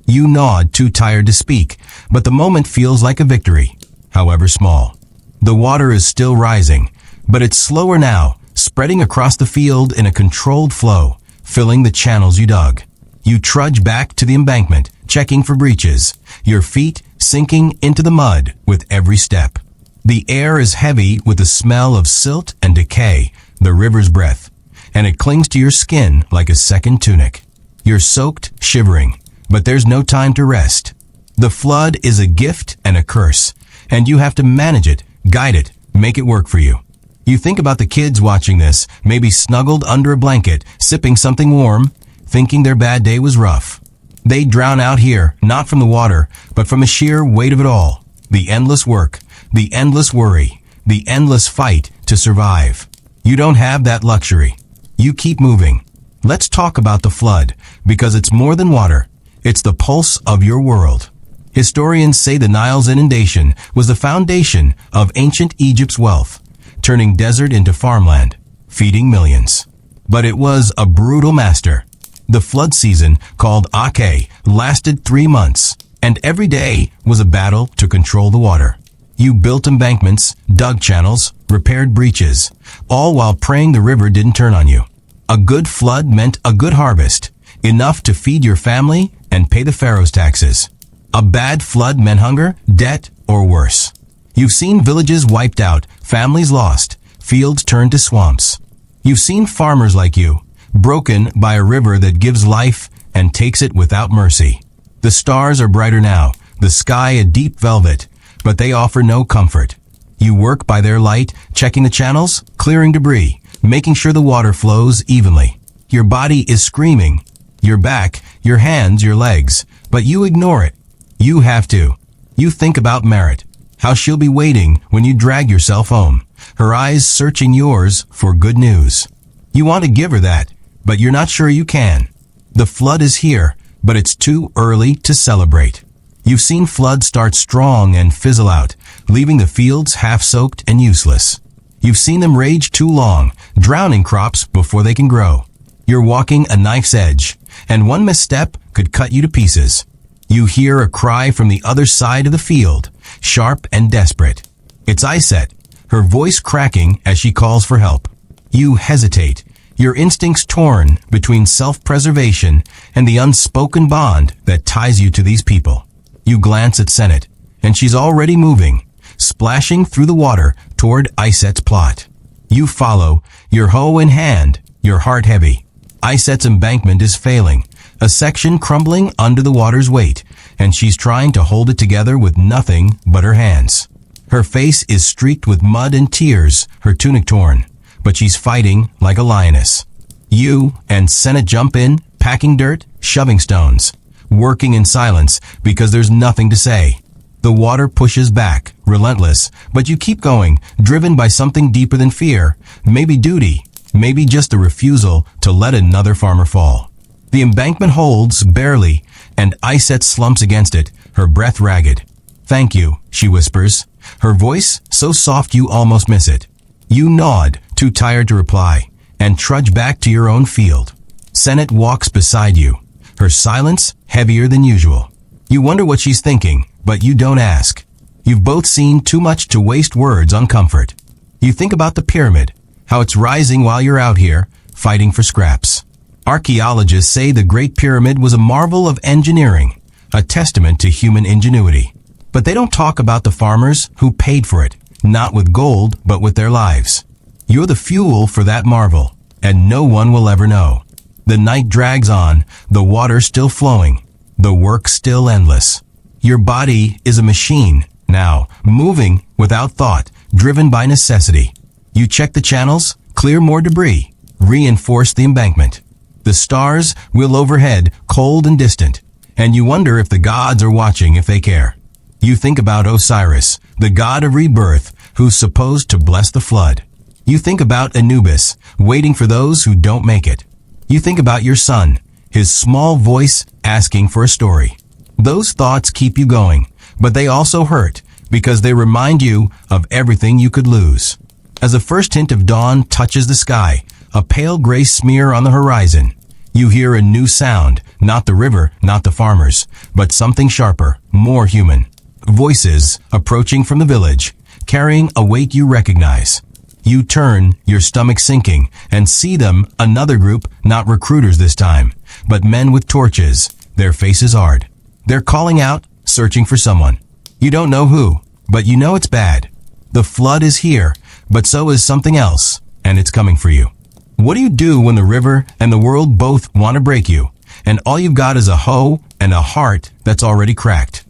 You nod, too tired to speak, but the moment feels like a victory, however small. The water is still rising, but it's slower now, spreading across the field in a controlled flow, filling the channels you dug. You trudge back to the embankment, checking for breaches, your feet sinking into the mud with every step. The air is heavy with the smell of silt and decay, the river's breath, and it clings to your skin like a second tunic. You're soaked, shivering, but there's no time to rest. The flood is a gift and a curse, and you have to manage it, guide it, make it work for you. You think about the kids watching this, maybe snuggled under a blanket, sipping something warm, thinking their bad day was rough. They drown out here, not from the water, but from the sheer weight of it all. The endless work, the endless worry, the endless fight to survive. You don't have that luxury. You keep moving. Let's talk about the flood, because it's more than water. It's the pulse of your world. Historians say the Nile's inundation was the foundation of ancient Egypt's wealth, turning desert into farmland, feeding millions. But it was a brutal master. The flood season, called Ake, lasted 3 months, and every day was a battle to control the water. You built embankments, dug channels, repaired breaches, all while praying the river didn't turn on you. A good flood meant a good harvest, enough to feed your family and pay the pharaohs' taxes. A bad flood meant hunger, debt, or worse. You've seen villages wiped out, families lost, fields turned to swamps. You've seen farmers like you, broken by a river that gives life and takes it without mercy. The stars are brighter now, the sky a deep velvet, but they offer no comfort. You work by their light, checking the channels, clearing debris, making sure the water flows evenly. Your body is screaming, your back, your hands, your legs, but you ignore it. You have to. You think about Merritt, how she'll be waiting when you drag yourself home, her eyes searching yours for good news. You want to give her that, but you're not sure you can. The flood is here, but it's too early to celebrate. You've seen floods start strong and fizzle out, leaving the fields half-soaked and useless. You've seen them rage too long, drowning crops before they can grow. You're walking a knife's edge, and one misstep could cut you to pieces. You hear a cry from the other side of the field, sharp and desperate. It's Iset, her voice cracking as she calls for help. You hesitate, your instincts torn between self-preservation and the unspoken bond that ties you to these people. You glance at Senate, and she's already moving, splashing through the water toward Iset's plot. You follow, your hoe in hand, your heart heavy. Iset's embankment is failing, a section crumbling under the water's weight, and she's trying to hold it together with nothing but her hands. Her face is streaked with mud and tears, her tunic torn, but she's fighting like a lioness. You and Senate jump in, packing dirt, shoving stones, working in silence because there's nothing to say. The water pushes back, relentless, but you keep going, driven by something deeper than fear, maybe duty, maybe just a refusal to let another farmer fall. The embankment holds, barely, and Iset slumps against it, her breath ragged. "Thank you," she whispers, her voice so soft you almost miss it. You nod, too tired to reply, and trudge back to your own field. Senate walks beside you, her silence heavier than usual. You wonder what she's thinking, but you don't ask. You've both seen too much to waste words on comfort. You think about the pyramid, how it's rising while you're out here, fighting for scraps. Archaeologists say the Great Pyramid was a marvel of engineering, a testament to human ingenuity. But they don't talk about the farmers who paid for it, not with gold, but with their lives. You're the fuel for that marvel, and no one will ever know. The night drags on, the water still flowing, the work still endless. Your body is a machine, now, moving without thought, driven by necessity. You check the channels, clear more debris, reinforce the embankment. The stars wheel overhead, cold and distant, and you wonder if the gods are watching, if they care. You think about Osiris, the god of rebirth, who's supposed to bless the flood. You think about Anubis, waiting for those who don't make it. You think about your son, his small voice asking for a story. Those thoughts keep you going, but they also hurt, because they remind you of everything you could lose. As the first hint of dawn touches the sky, a pale gray smear on the horizon, you hear a new sound, not the river, not the farmers, but something sharper, more human. Voices approaching from the village, carrying a weight you recognize. You turn, your stomach sinking, and see them, another group, not recruiters this time, but men with torches, their faces hard. They're calling out, searching for someone. You don't know who, but you know it's bad. The flood is here, but so is something else, and it's coming for you. What do you do when the river and the world both want to break you, and all you've got is a hoe and a heart that's already cracked?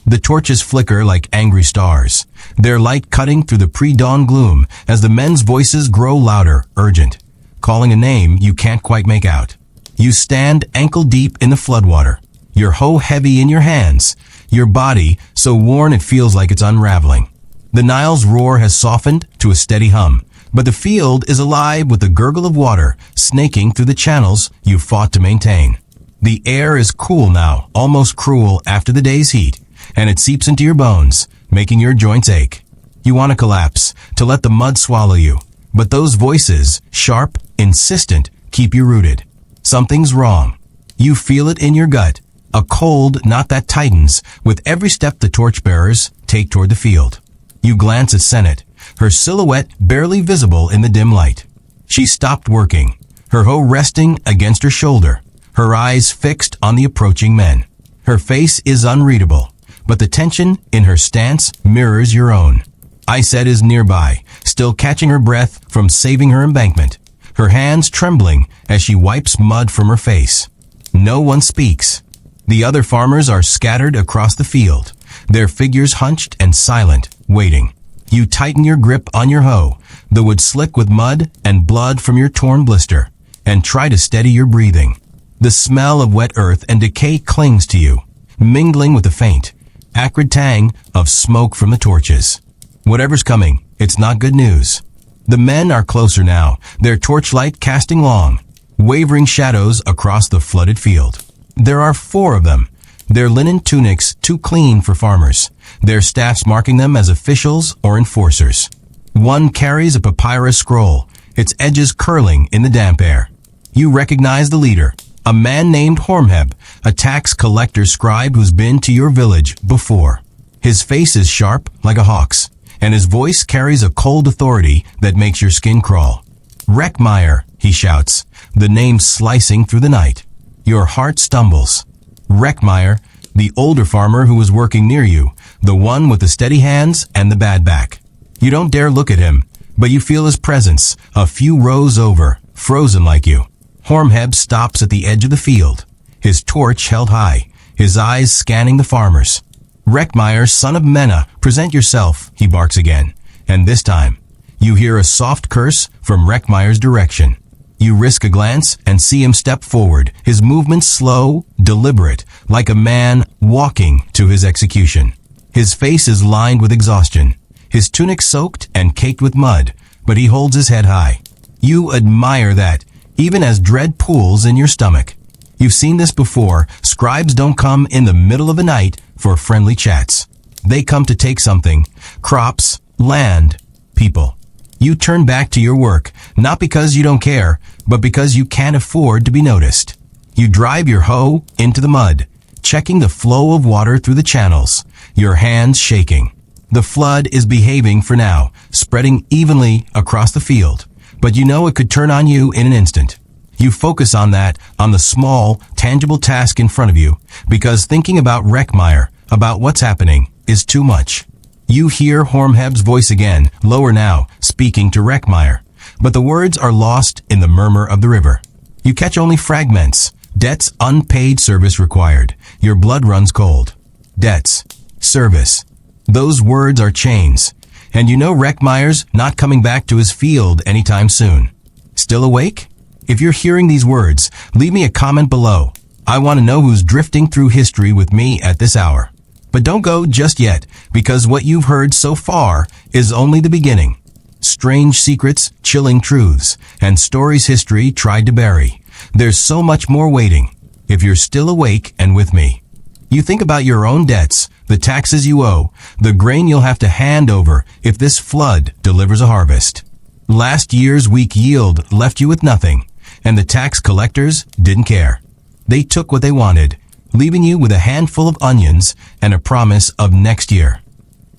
The torches flicker like angry stars, their light cutting through the pre-dawn gloom as the men's voices grow louder, urgent, calling a name you can't quite make out. You stand ankle-deep in the floodwater, your hoe heavy in your hands, your body so worn it feels like it's unraveling. The Nile's roar has softened to a steady hum, but the field is alive with the gurgle of water snaking through the channels you fought to maintain. The air is cool now, almost cruel after the day's heat, and it seeps into your bones, making your joints ache. You want to collapse, to let the mud swallow you, but those voices, sharp, insistent, keep you rooted. Something's wrong. You feel it in your gut, a cold knot that tightens with every step the torchbearers take toward the field. You glance at Senate, her silhouette barely visible in the dim light. She stopped working, her hoe resting against her shoulder, her eyes fixed on the approaching men. Her face is unreadable, but the tension in her stance mirrors your own. Iset is nearby, still catching her breath from saving her embankment, her hands trembling as she wipes mud from her face. No one speaks. The other farmers are scattered across the field, their figures hunched and silent, waiting. You tighten your grip on your hoe, the wood slick with mud and blood from your torn blister, and try to steady your breathing. The smell of wet earth and decay clings to you, mingling with the faint, acrid tang of smoke from the torches. Whatever's coming, it's not good news. The men are closer now, their torchlight casting long, wavering shadows across the flooded field. There are 4 of them, their linen tunics too clean for farmers, their staffs marking them as officials or enforcers. One carries a papyrus scroll, its edges curling in the damp air. You recognize the leader, a man named Hormheb, a tax collector scribe who's been to your village before. His face is sharp like a hawk's, and his voice carries a cold authority that makes your skin crawl. Reckmeyer, he shouts, the name slicing through the night. Your heart stumbles. Reckmeyer, the older farmer who was working near you, the one with the steady hands and the bad back. You don't dare look at him, but you feel his presence, a few rows over, frozen like you. Hormheb stops at the edge of the field, his torch held high, his eyes scanning the farmers. Reckmeyer, son of Menna, present yourself, he barks again, and this time, you hear a soft curse from Reckmeyer's direction. You risk a glance and see him step forward, his movements slow, deliberate, like a man walking to his execution. His face is lined with exhaustion, his tunic soaked and caked with mud, but he holds his head high. You admire that, even as dread pools in your stomach. You've seen this before. Scribes don't come in the middle of the night for friendly chats. They come to take something: crops, land, people. You turn back to your work, not because you don't care, but because you can't afford to be noticed. You drive your hoe into the mud, checking the flow of water through the channels, your hands shaking. The flood is behaving for now, spreading evenly across the field, but you know it could turn on you in an instant. You focus on that, on the small, tangible task in front of you, because thinking about Reckmeyer, about what's happening, is too much. You hear Hormheb's voice again, lower now, speaking to Reckmeyer, but the words are lost in the murmur of the river. You catch only fragments. Debts, unpaid service required. Your blood runs cold. Debts, service. Those words are chains, and you know Reckmeyer's not coming back to his field anytime soon. Still awake? If you're hearing these words, leave me a comment below. I want to know who's drifting through history with me at this hour. But don't go just yet, because what you've heard so far is only the beginning. Strange secrets, chilling truths, and stories history tried to bury. There's so much more waiting, if you're still awake and with me. You think about your own debts, the taxes you owe, the grain you'll have to hand over if this flood delivers a harvest. Last year's weak yield left you with nothing, and the tax collectors didn't care. They took what they wanted, leaving you with a handful of onions and a promise of next year.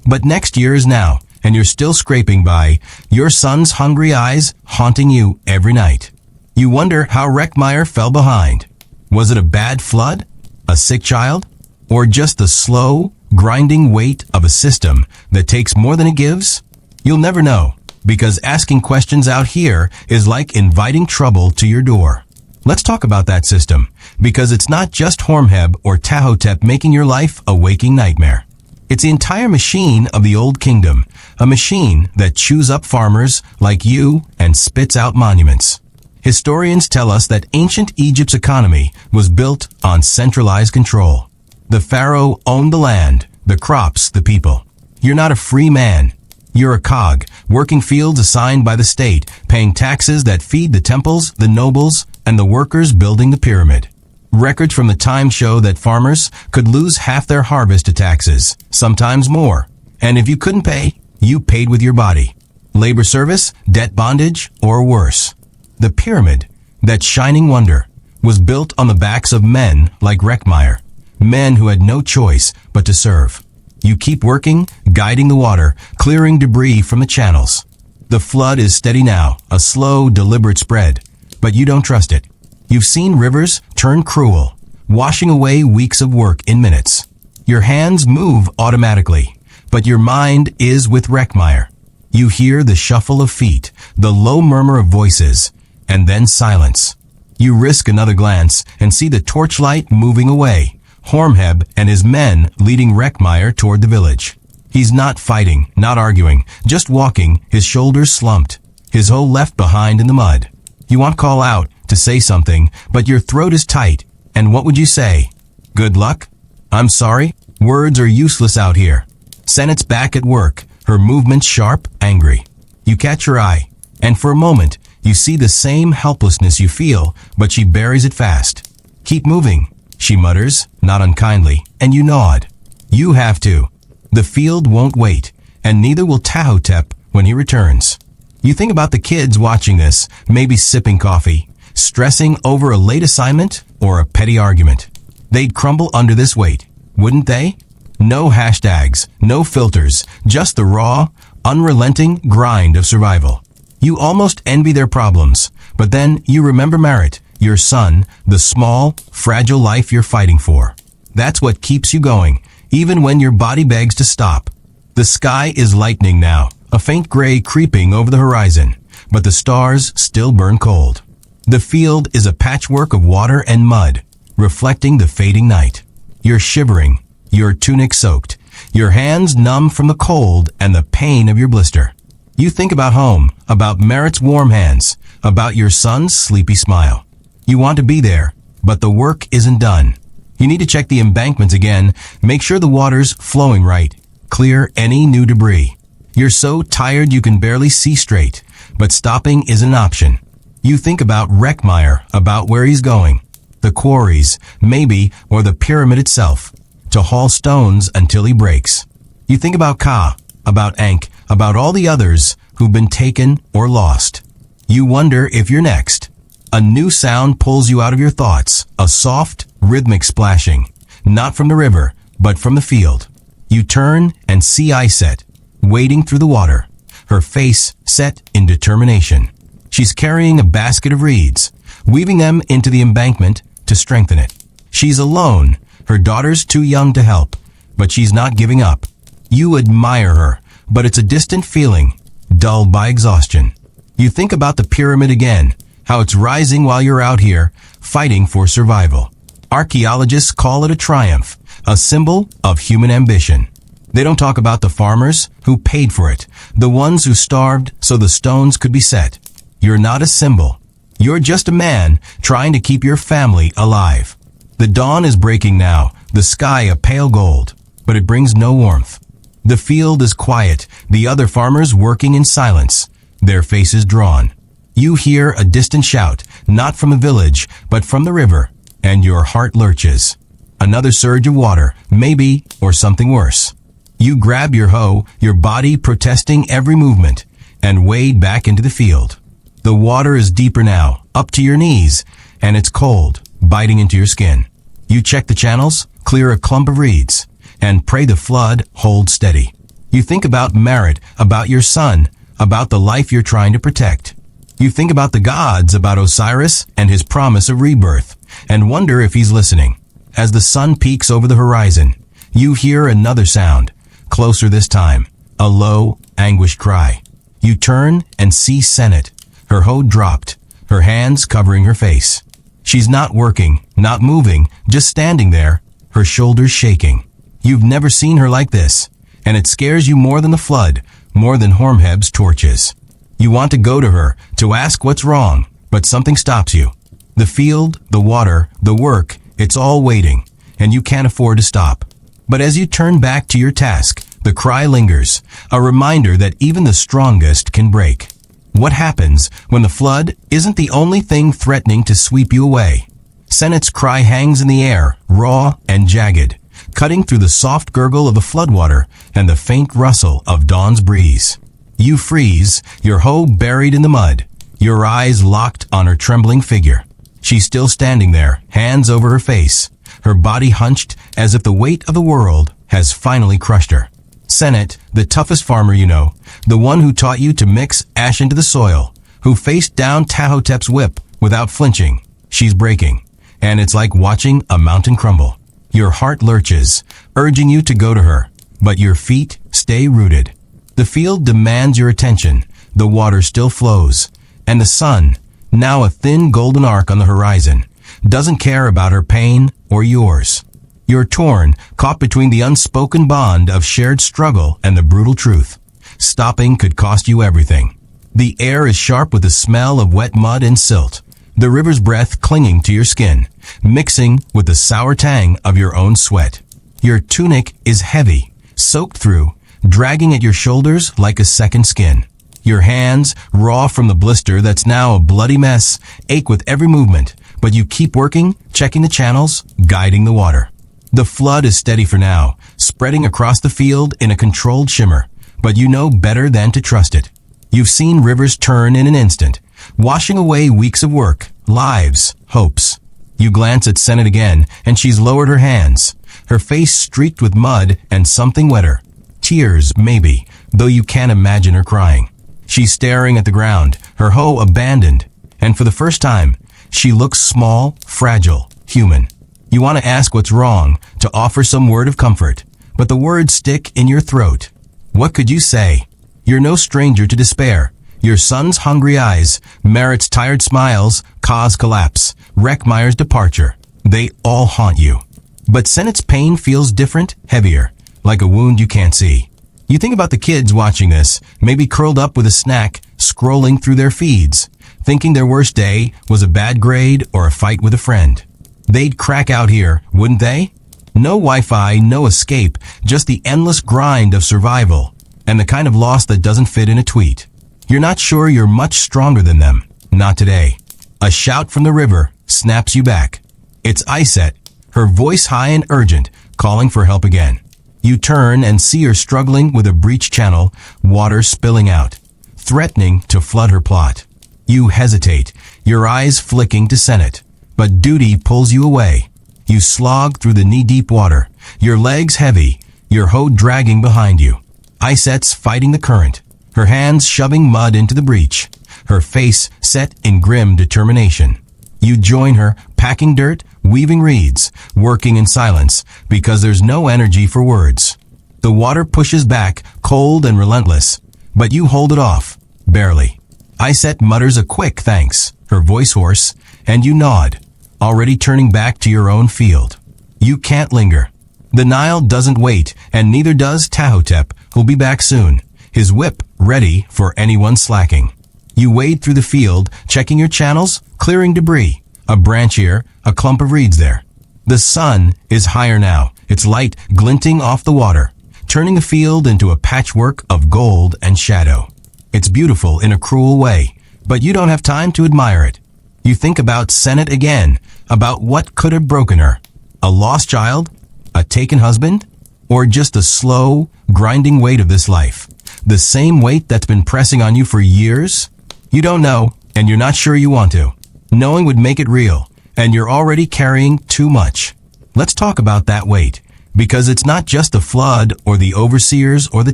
But next year is now, and you're still scraping by, your son's hungry eyes haunting you every night. You wonder how Reckmeyer fell behind. Was it a bad flood? A sick child? Or just the slow, grinding weight of a system that takes more than it gives? You'll never know, because asking questions out here is like inviting trouble to your door. Let's talk about that system, because it's not just Hormheb or Tahotep making your life a waking nightmare. It's the entire machine of the Old Kingdom, a machine that chews up farmers like you and spits out monuments. Historians tell us that ancient Egypt's economy was built on centralized control. The pharaoh owned the land, the crops, the people. You're not a free man. You're a cog, working fields assigned by the state, paying taxes that feed the temples, the nobles, and the workers building the pyramid. Records from the time show that farmers could lose half their harvest to taxes, sometimes more. And if you couldn't pay, you paid with your body. Labor service, debt bondage, or worse. The pyramid, that shining wonder, was built on the backs of men like Reckmeyer, men who had no choice but to serve. You keep working, guiding the water, clearing debris from the channels. The flood is steady now, a slow, deliberate spread, but you don't trust it. You've seen rivers turn cruel, washing away weeks of work in minutes. Your hands move automatically, but your mind is with Reckmeyer. You hear the shuffle of feet, the low murmur of voices, and then silence. You risk another glance and see the torchlight moving away, Hormheb and his men leading Reckmeyer toward the village. He's not fighting, not arguing, just walking, his shoulders slumped, his hoe left behind in the mud. You want to call out, to say something, but your throat is tight, and what would you say? Good luck? I'm sorry? Words are useless out here. Sennett's back at work, her movements sharp, angry. You catch her eye, and for a moment, you see the same helplessness you feel, but she buries it fast. Keep moving, she mutters, not unkindly, and you nod. You have to. The field won't wait, and neither will Tahotep when he returns. You think about the kids watching this, maybe sipping coffee, stressing over a late assignment or a petty argument. They'd crumble under this weight, wouldn't they? No hashtags, no filters, just the raw, unrelenting grind of survival. You almost envy their problems, but then you remember Merit, your son, the small, fragile life you're fighting for. That's what keeps you going, even when your body begs to stop. The sky is lightening now, a faint gray creeping over the horizon, but the stars still burn cold. The field is a patchwork of water and mud, reflecting the fading night. You're shivering, your tunic soaked, your hands numb from the cold and the pain of your blister. You think about home, about Merit's warm hands, about your son's sleepy smile. You want to be there, but the work isn't done. You need to check the embankments again, make sure the water's flowing right, clear any new debris. You're so tired you can barely see straight, but stopping is an option. You think about Reckmeyer, about where he's going, the quarries, maybe, or the pyramid itself, to haul stones until he breaks. You think about Ka, about Ankh, about all the others who've been taken or lost. You wonder if you're next. A new sound pulls you out of your thoughts, a soft, rhythmic splashing, not from the river, but from the field. You turn and see Iset, wading through the water, her face set in determination. She's carrying a basket of reeds, weaving them into the embankment to strengthen it. She's alone, her daughter's too young to help, but she's not giving up. You admire her, but it's a distant feeling, dulled by exhaustion. You think about the pyramid again, how it's rising while you're out here, fighting for survival. Archaeologists call it a triumph, a symbol of human ambition. They don't talk about the farmers who paid for it, the ones who starved so the stones could be set. You're not a symbol. You're just a man trying to keep your family alive. The dawn is breaking now, the sky a pale gold, but it brings no warmth. The field is quiet, the other farmers working in silence, their faces drawn. You hear a distant shout, not from the village, but from the river, and your heart lurches. Another surge of water, maybe, or something worse. You grab your hoe, your body protesting every movement, and wade back into the field. The water is deeper now, up to your knees, and it's cold, biting into your skin. You check the channels, clear a clump of reeds, and pray the flood holds steady. You think about Merit, about your son, about the life you're trying to protect. You think about the gods, about Osiris and his promise of rebirth, and wonder if he's listening. As the sun peaks over the horizon, you hear another sound, closer this time, a low, anguished cry. You turn and see Senet, her hoe dropped, her hands covering her face. She's not working, not moving, just standing there, her shoulders shaking. You've never seen her like this, and it scares you more than the flood, more than Hormheb's torches. You want to go to her, to ask what's wrong, but something stops you. The field, the water, the work, it's all waiting, and you can't afford to stop. But as you turn back to your task, the cry lingers, a reminder that even the strongest can break. What happens when the flood isn't the only thing threatening to sweep you away? Senet's cry hangs in the air, raw and jagged, cutting through the soft gurgle of the floodwater and the faint rustle of dawn's breeze. You freeze, your hoe buried in the mud, your eyes locked on her trembling figure. She's still standing there, hands over her face, her body hunched as if the weight of the world has finally crushed her. Senet, the toughest farmer you know, the one who taught you to mix ash into the soil, who faced down Tahotep's whip without flinching. She's breaking, and it's like watching a mountain crumble. Your heart lurches, urging you to go to her, but your feet stay rooted. The field demands your attention, the water still flows, and the sun, now a thin golden arc on the horizon, doesn't care about her pain or yours. You're torn, caught between the unspoken bond of shared struggle and the brutal truth. Stopping could cost you everything. The air is sharp with the smell of wet mud and silt, the river's breath clinging to your skin, mixing with the sour tang of your own sweat. Your tunic is heavy, soaked through, dragging at your shoulders like a second skin. Your hands, raw from the blister that's now a bloody mess, ache with every movement, but you keep working, checking the channels, guiding the water. The flood is steady for now, spreading across the field in a controlled shimmer, but you know better than to trust it. You've seen rivers turn in an instant, washing away weeks of work, lives, hopes. You glance at Senet again, and she's lowered her hands, her face streaked with mud and something wetter. Tears, maybe, though you can't imagine her crying. She's staring at the ground, her hoe abandoned, and for the first time, she looks small, fragile, human. You want to ask what's wrong, to offer some word of comfort, but the words stick in your throat. What could you say? You're no stranger to despair. Your son's hungry eyes, Merritt's tired smiles, Ka's collapse, Reckmeyer's departure. They all haunt you. But Sennett's pain feels different, heavier, like a wound you can't see. You think about the kids watching this, maybe curled up with a snack, scrolling through their feeds, thinking their worst day was a bad grade or a fight with a friend. They'd crack out here, wouldn't they? No Wi-Fi, no escape, just the endless grind of survival, and the kind of loss that doesn't fit in a tweet. You're not sure you're much stronger than them. Not today. A shout from the river snaps you back. It's Iset, her voice high and urgent, calling for help again. You turn and see her struggling with a breached channel, water spilling out, threatening to flood her plot. You hesitate, your eyes flicking to Senate, but duty pulls you away. You slog through the knee-deep water, your legs heavy, your hoe dragging behind you. Iset's fighting the current, her hands shoving mud into the breach, her face set in grim determination. You join her, packing dirt, weaving reeds, working in silence, because there's no energy for words. The water pushes back, cold and relentless, but you hold it off, barely. Iset mutters a quick thanks, her voice hoarse, and you nod, already turning back to your own field. You can't linger. The Nile doesn't wait, and neither does Tahotep, who'll be back soon, his whip ready for anyone slacking. You wade through the field, checking your channels, clearing debris. A branch here, a clump of reeds there. The sun is higher now, its light glinting off the water, turning the field into a patchwork of gold and shadow. It's beautiful in a cruel way, but you don't have time to admire it. You think about Senate again, about what could have broken her. A lost child? A taken husband? Or just the slow, grinding weight of this life? The same weight that's been pressing on you for years? You don't know, and you're not sure you want to. Knowing would make it real, and you're already carrying too much. Let's talk about that weight, because it's not just the flood or the overseers or the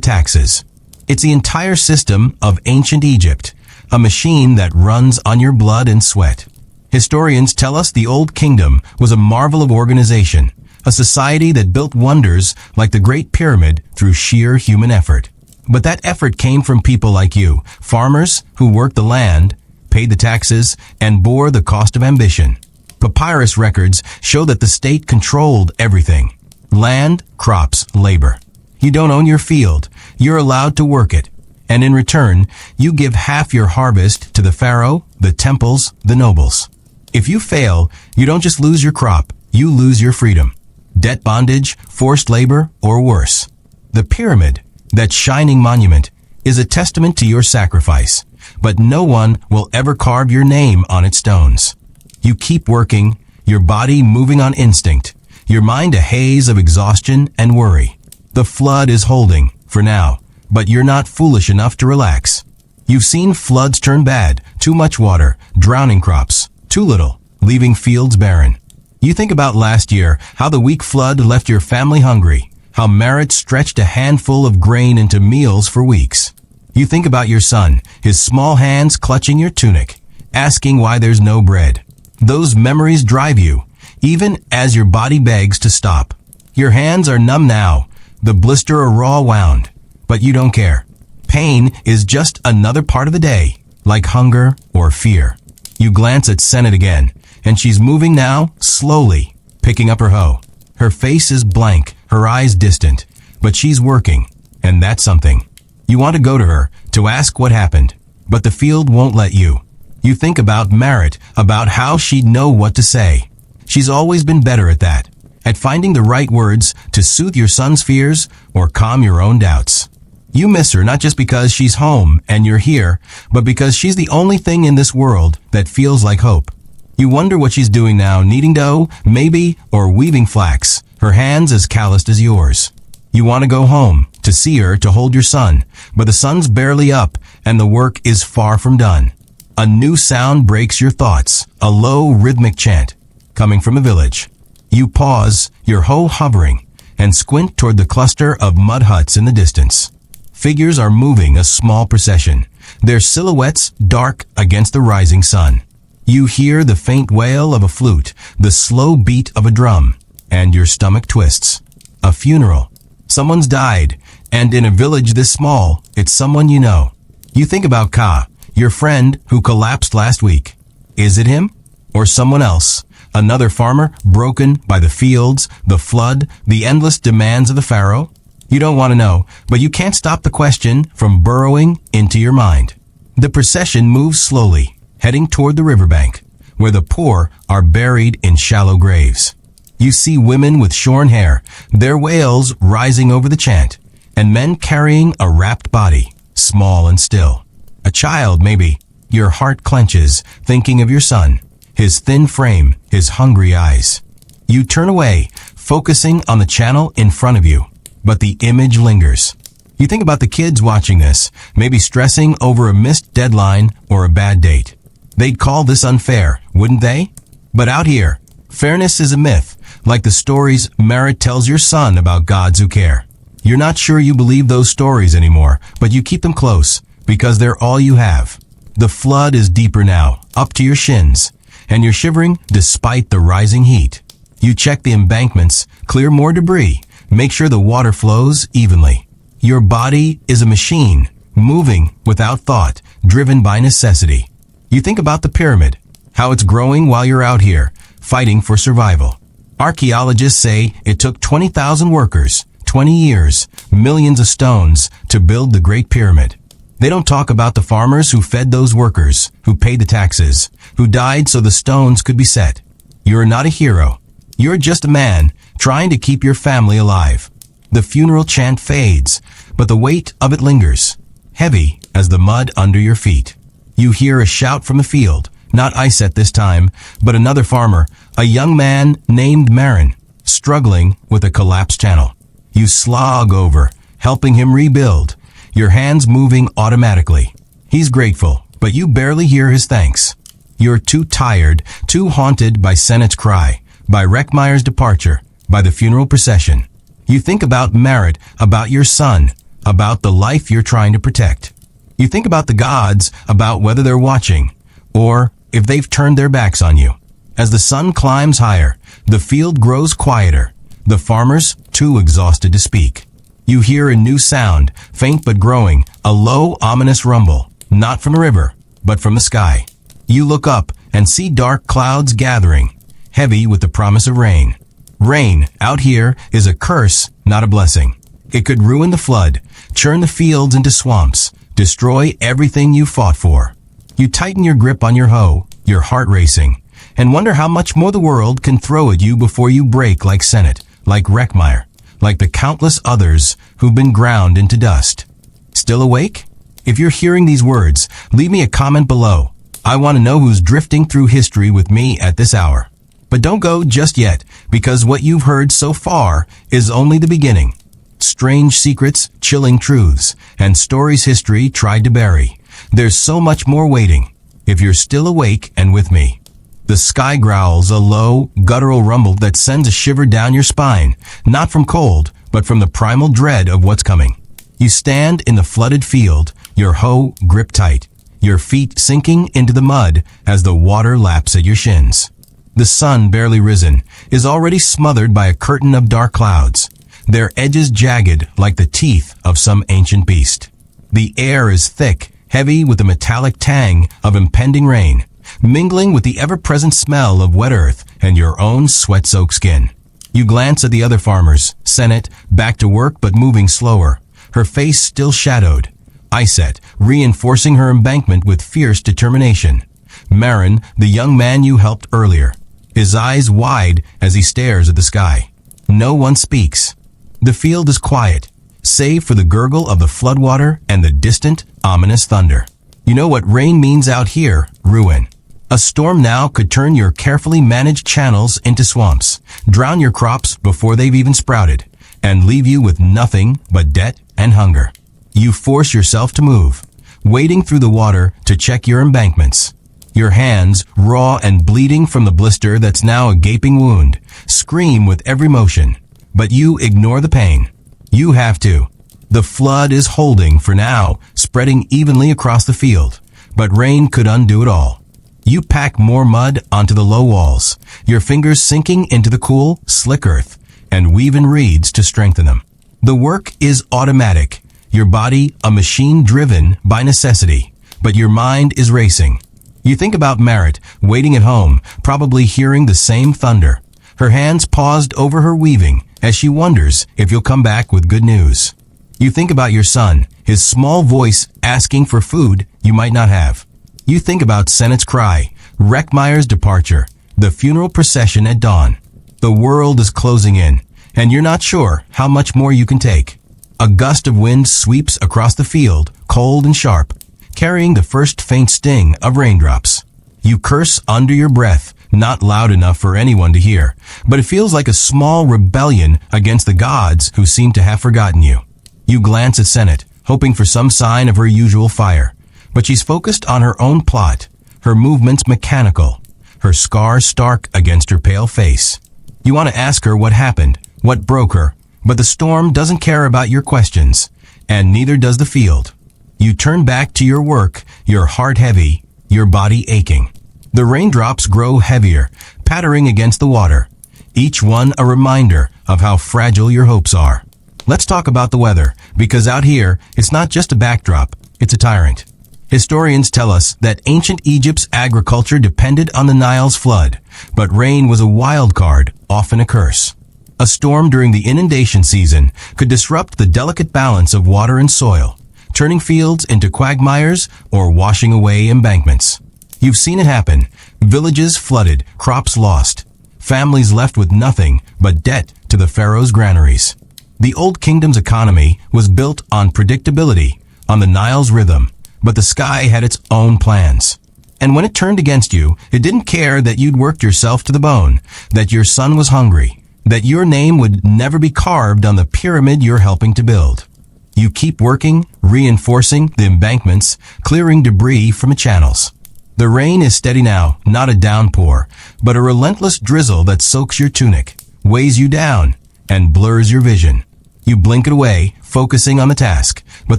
taxes. It's the entire system of ancient Egypt, a machine that runs on your blood and sweat. Historians tell us the Old Kingdom was a marvel of organization, a society that built wonders like the Great Pyramid through sheer human effort. But that effort came from people like you, farmers who worked the land, paid the taxes, and bore the cost of ambition. Papyrus records show that the state controlled everything. Land, crops, labor. You don't own your field. You're allowed to work it. And in return, you give half your harvest to the pharaoh, the temples, the nobles. If you fail, you don't just lose your crop, you lose your freedom. Debt bondage, forced labor, or worse. The pyramid, that shining monument, is a testament to your sacrifice, but no one will ever carve your name on its stones. You keep working, your body moving on instinct, your mind a haze of exhaustion and worry. The flood is holding, for now, but you're not foolish enough to relax. You've seen floods turn bad, too much water, drowning crops, too little, leaving fields barren. You think about last year, how the weak flood left your family hungry, how Merritt stretched a handful of grain into meals for weeks. You think about your son, his small hands clutching your tunic, asking why there's no bread. Those memories drive you, even as your body begs to stop. Your hands are numb now, the blister a raw wound, but you don't care. Pain is just another part of the day, like hunger or fear. You glance at Senate again, and she's moving now, slowly, picking up her hoe. Her face is blank, her eyes distant, but she's working, and that's something. You want to go to her, to ask what happened, but the field won't let you. You think about Merritt, about how she'd know what to say. She's always been better at that, at finding the right words to soothe your son's fears or calm your own doubts. You miss her not just because she's home and you're here, but because she's the only thing in this world that feels like hope. You wonder what she's doing now, kneading dough, maybe, or weaving flax, her hands as calloused as yours. You want to go home, to see her, to hold your son, but the sun's barely up and the work is far from done. A new sound breaks your thoughts, a low rhythmic chant, coming from a village. You pause, your hoe hovering, and squint toward the cluster of mud huts in the distance. Figures are moving a small procession, their silhouettes dark against the rising sun. You hear the faint wail of a flute, the slow beat of a drum, and your stomach twists. A funeral. Someone's died, and in a village this small, it's someone you know. You think about Ka, your friend who collapsed last week. Is it him? Or someone else? Another farmer broken by the fields, the flood, the endless demands of the pharaoh? You don't want to know, but you can't stop the question from burrowing into your mind. The procession moves slowly, heading toward the riverbank, where the poor are buried in shallow graves. You see women with shorn hair, their wails rising over the chant, and men carrying a wrapped body, small and still. A child, maybe. Your heart clenches, thinking of your son, his thin frame, his hungry eyes. You turn away, focusing on the channel in front of you, but the image lingers. You think about the kids watching this, maybe stressing over a missed deadline or a bad date. They'd call this unfair, wouldn't they? But out here, fairness is a myth, like the stories Merit tells your son about gods who care. You're not sure you believe those stories anymore, but you keep them close, because they're all you have. The flood is deeper now, up to your shins, and you're shivering despite the rising heat. You check the embankments, clear more debris, make sure the water flows evenly. Your body is a machine, moving without thought, driven by necessity. You think about the pyramid, how it's growing while you're out here, fighting for survival. Archaeologists say it took 20,000 workers, 20 years, millions of stones to build the Great Pyramid. They don't talk about the farmers who fed those workers, who paid the taxes, who died so the stones could be set. You're not a hero. You're just a man trying to keep your family alive. The funeral chant fades, but the weight of it lingers, heavy as the mud under your feet. You hear a shout from the field, not Iset this time, but another farmer, a young man named Marin, struggling with a collapsed channel. You slog over, helping him rebuild, your hands moving automatically. He's grateful, but you barely hear his thanks. You're too tired, too haunted by Sennett's cry, by Reckmeyer's departure, by the funeral procession. You think about Merit, about your son, about the life you're trying to protect. You think about the gods, about whether they're watching, or if they've turned their backs on you. As the sun climbs higher, the field grows quieter, the farmers too exhausted to speak. You hear a new sound, faint but growing, a low, ominous rumble, not from a river, but from the sky. You look up and see dark clouds gathering, heavy with the promise of rain. Rain, out here, is a curse, not a blessing. It could ruin the flood, churn the fields into swamps, destroy everything you fought for. You tighten your grip on your hoe, your heart racing, and wonder how much more the world can throw at you before you break like Sennett, like Reckmeyer, like the countless others who've been ground into dust. Still awake? If you're hearing these words, leave me a comment below. I want to know who's drifting through history with me at this hour. But don't go just yet, because what you've heard so far is only the beginning. Strange secrets, chilling truths, and stories history tried to bury. There's so much more waiting, if you're still awake and with me. The sky growls a low, guttural rumble that sends a shiver down your spine, not from cold, but from the primal dread of what's coming. You stand in the flooded field, your hoe gripped tight, your feet sinking into the mud as the water laps at your shins. The sun, barely risen, is already smothered by a curtain of dark clouds, their edges jagged like the teeth of some ancient beast. The air is thick, heavy with the metallic tang of impending rain, mingling with the ever-present smell of wet earth and your own sweat-soaked skin. You glance at the other farmers, Sennett, back to work but moving slower, her face still shadowed. Iset, reinforcing her embankment with fierce determination. Marin, the young man you helped earlier, his eyes wide as he stares at the sky. No one speaks. The field is quiet, save for the gurgle of the floodwater and the distant, ominous thunder. You know what rain means out here, ruin. A storm now could turn your carefully managed channels into swamps, drown your crops before they've even sprouted, and leave you with nothing but debt and hunger. You force yourself to move, wading through the water to check your embankments. Your hands, raw and bleeding from the blister that's now a gaping wound, scream with every motion. But you ignore the pain. You have to. The flood is holding for now, spreading evenly across the field. But rain could undo it all. You pack more mud onto the low walls, your fingers sinking into the cool, slick earth, and weave in reeds to strengthen them. The work is automatic. Your body, a machine driven by necessity. But your mind is racing. You think about Merritt, waiting at home, probably hearing the same thunder. Her hands paused over her weaving as she wonders if you'll come back with good news. You think about your son, his small voice asking for food you might not have. You think about Sennett's cry, Reckmeyer's departure, the funeral procession at dawn. The world is closing in, and you're not sure how much more you can take. A gust of wind sweeps across the field, cold and sharp, carrying the first faint sting of raindrops. You curse under your breath, not loud enough for anyone to hear, but it feels like a small rebellion against the gods who seem to have forgotten you. You glance at Sennett, hoping for some sign of her usual fire, but she's focused on her own plot, her movements mechanical, her scar stark against her pale face. You want to ask her what happened, what broke her, but the storm doesn't care about your questions, and neither does the field. You turn back to your work, your heart heavy, your body aching. The raindrops grow heavier, pattering against the water, each one a reminder of how fragile your hopes are. Let's talk about the weather, because out here, it's not just a backdrop, it's a tyrant. Historians tell us that ancient Egypt's agriculture depended on the Nile's flood, but rain was a wild card, often a curse. A storm during the inundation season could disrupt the delicate balance of water and soil, turning fields into quagmires or washing away embankments. You've seen it happen. Villages flooded, crops lost, families left with nothing but debt to the pharaohs' granaries. The Old Kingdom's economy was built on predictability, on the Nile's rhythm, but the sky had its own plans. And when it turned against you, it didn't care that you'd worked yourself to the bone, that your son was hungry, that your name would never be carved on the pyramid you're helping to build. You keep working, reinforcing the embankments, clearing debris from the channels. The rain is steady now, not a downpour, but a relentless drizzle that soaks your tunic, weighs you down, and blurs your vision. You blink it away, focusing on the task, but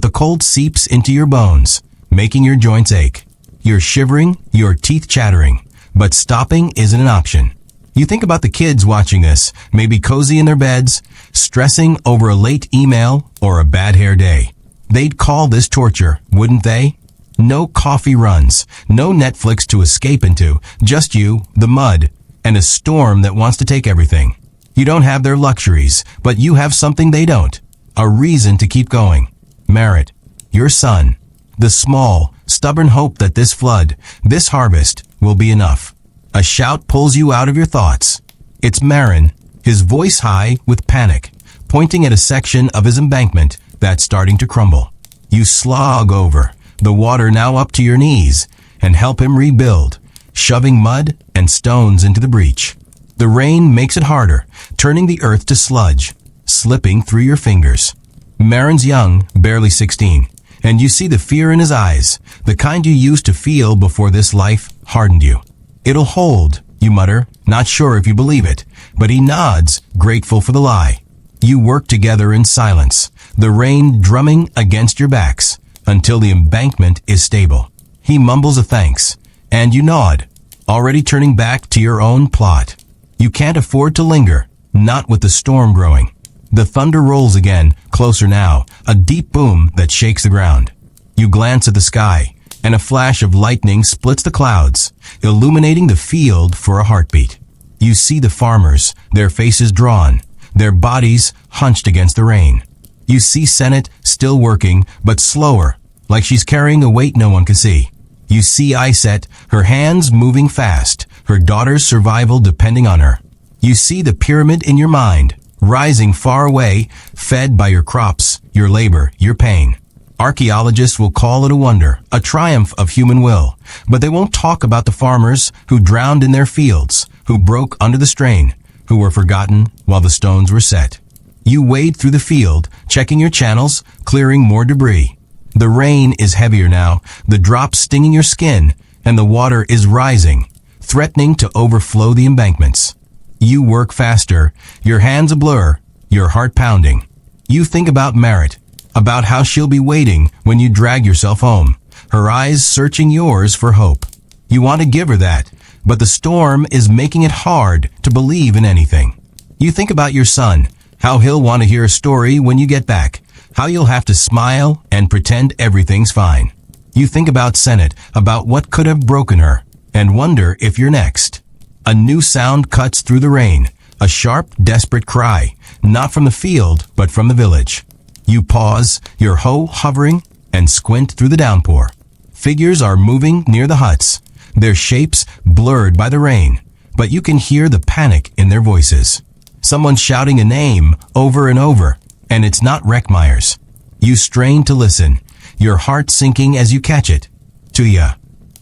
the cold seeps into your bones, making your joints ache. You're shivering, your teeth chattering, but stopping isn't an option. You think about the kids watching this, maybe cozy in their beds, stressing over a late email or a bad hair day. They'd call this torture, wouldn't they? No coffee runs, no Netflix to escape into, just you, the mud, and a storm that wants to take everything. You don't have their luxuries, but you have something they don't. A reason to keep going. Merritt, your son. The small, stubborn hope that this flood, this harvest, will be enough. A shout pulls you out of your thoughts. It's Marin, his voice high with panic, pointing at a section of his embankment that's starting to crumble. You slog over, the water now up to your knees, and help him rebuild, shoving mud and stones into the breach. The rain makes it harder, turning the earth to sludge, slipping through your fingers. Marin's young, barely 16, and you see the fear in his eyes, the kind you used to feel before this life hardened you. It'll hold, you mutter, not sure if you believe it, but he nods, grateful for the lie. You work together in silence, the rain drumming against your backs, until the embankment is stable. He mumbles a thanks, and you nod, already turning back to your own plot. You can't afford to linger, not with the storm growing. The thunder rolls again, closer now, a deep boom that shakes the ground. You glance at the sky, and a flash of lightning splits the clouds, illuminating the field for a heartbeat. You see the farmers, their faces drawn, their bodies hunched against the rain. You see Sennett still working, but slower, like she's carrying a weight no one can see. You see Iset, her hands moving fast, her daughter's survival depending on her. You see the pyramid in your mind, rising far away, fed by your crops, your labor, your pain. Archaeologists will call it a wonder, a triumph of human will, but they won't talk about the farmers who drowned in their fields, who broke under the strain, who were forgotten while the stones were set. You wade through the field, checking your channels, clearing more debris. The rain is heavier now, the drops stinging your skin, and the water is rising, threatening to overflow the embankments. You work faster, your hands a blur, your heart pounding. You think about Merit, about how she'll be waiting when you drag yourself home, her eyes searching yours for hope. You want to give her that, but the storm is making it hard to believe in anything. You think about your son, how he'll want to hear a story when you get back, how you'll have to smile and pretend everything's fine. You think about Senate, about what could have broken her, and wonder if you're next. A new sound cuts through the rain, a sharp, desperate cry, not from the field, but from the village. You pause, your hoe hovering, and squint through the downpour. Figures are moving near the huts, their shapes blurred by the rain, but you can hear the panic in their voices. Someone's shouting a name over and over, and it's not Reckmeyer's. You strain to listen, your heart sinking as you catch it. Tuya.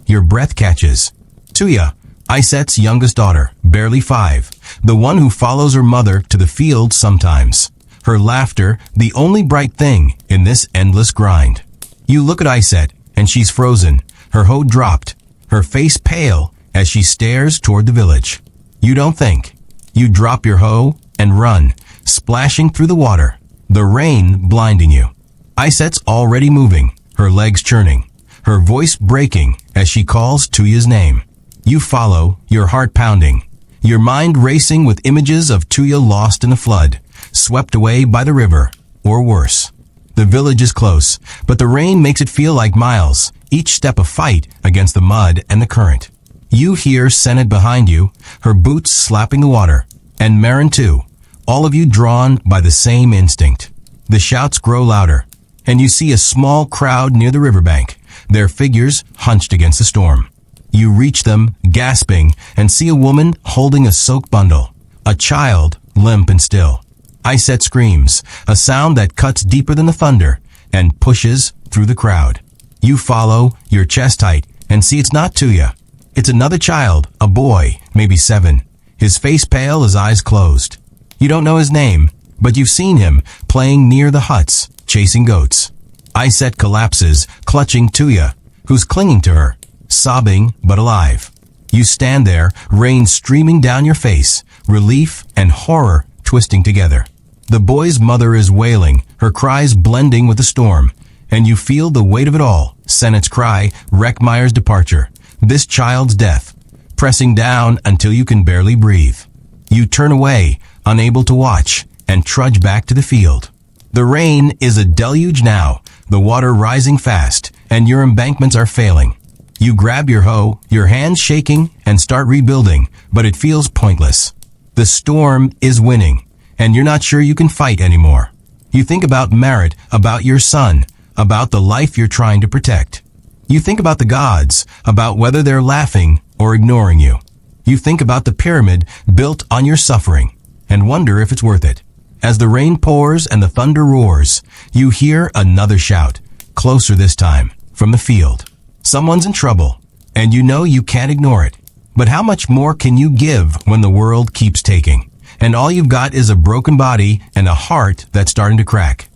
Your breath catches. Tuya, Iset's youngest daughter, barely 5, the one who follows her mother to the field sometimes. Her laughter, the only bright thing in this endless grind. You look at Iset, and she's frozen, her hoe dropped, her face pale as she stares toward the village. You don't think. You drop your hoe and run, splashing through the water, the rain blinding you. Iset's already moving, her legs churning, her voice breaking as she calls Tuya's name. You follow, your heart pounding, your mind racing with images of Tuya lost in the flood, swept away by the river, or worse. The village is close, but the rain makes it feel like miles, each step a fight against the mud and the current. You hear Senate behind you, her boots slapping the water, and Marin too, all of you drawn by the same instinct. The shouts grow louder, and you see a small crowd near the riverbank, their figures hunched against the storm. You reach them, gasping, and see a woman holding a soaked bundle, a child, limp and still. Iset screams, a sound that cuts deeper than the thunder, and pushes through the crowd. You follow, your chest tight, and see it's not Tuya. It's another child, a boy, maybe 7, his face pale, his eyes closed. You don't know his name, but you've seen him playing near the huts, chasing goats. Iset collapses, clutching Tuya, who's clinging to her, sobbing but alive. You stand there, rain streaming down your face, relief and horror twisting together. The boy's mother is wailing, her cries blending with the storm, and you feel the weight of it all, Senate's cry, Reckmeyer's departure, this child's death, pressing down until you can barely breathe. You turn away, unable to watch, and trudge back to the field. The rain is a deluge now, the water rising fast, and your embankments are failing. You grab your hoe, your hands shaking, and start rebuilding, but it feels pointless. The storm is winning, and you're not sure you can fight anymore. You think about Merit, about your son, about the life you're trying to protect. You think about the gods, about whether they're laughing or ignoring you. You think about the pyramid built on your suffering, and wonder if it's worth it. As the rain pours and the thunder roars, you hear another shout, closer this time, from the field. Someone's in trouble, and you know you can't ignore it. But how much more can you give when the world keeps taking, and all you've got is a broken body and a heart that's starting to crack?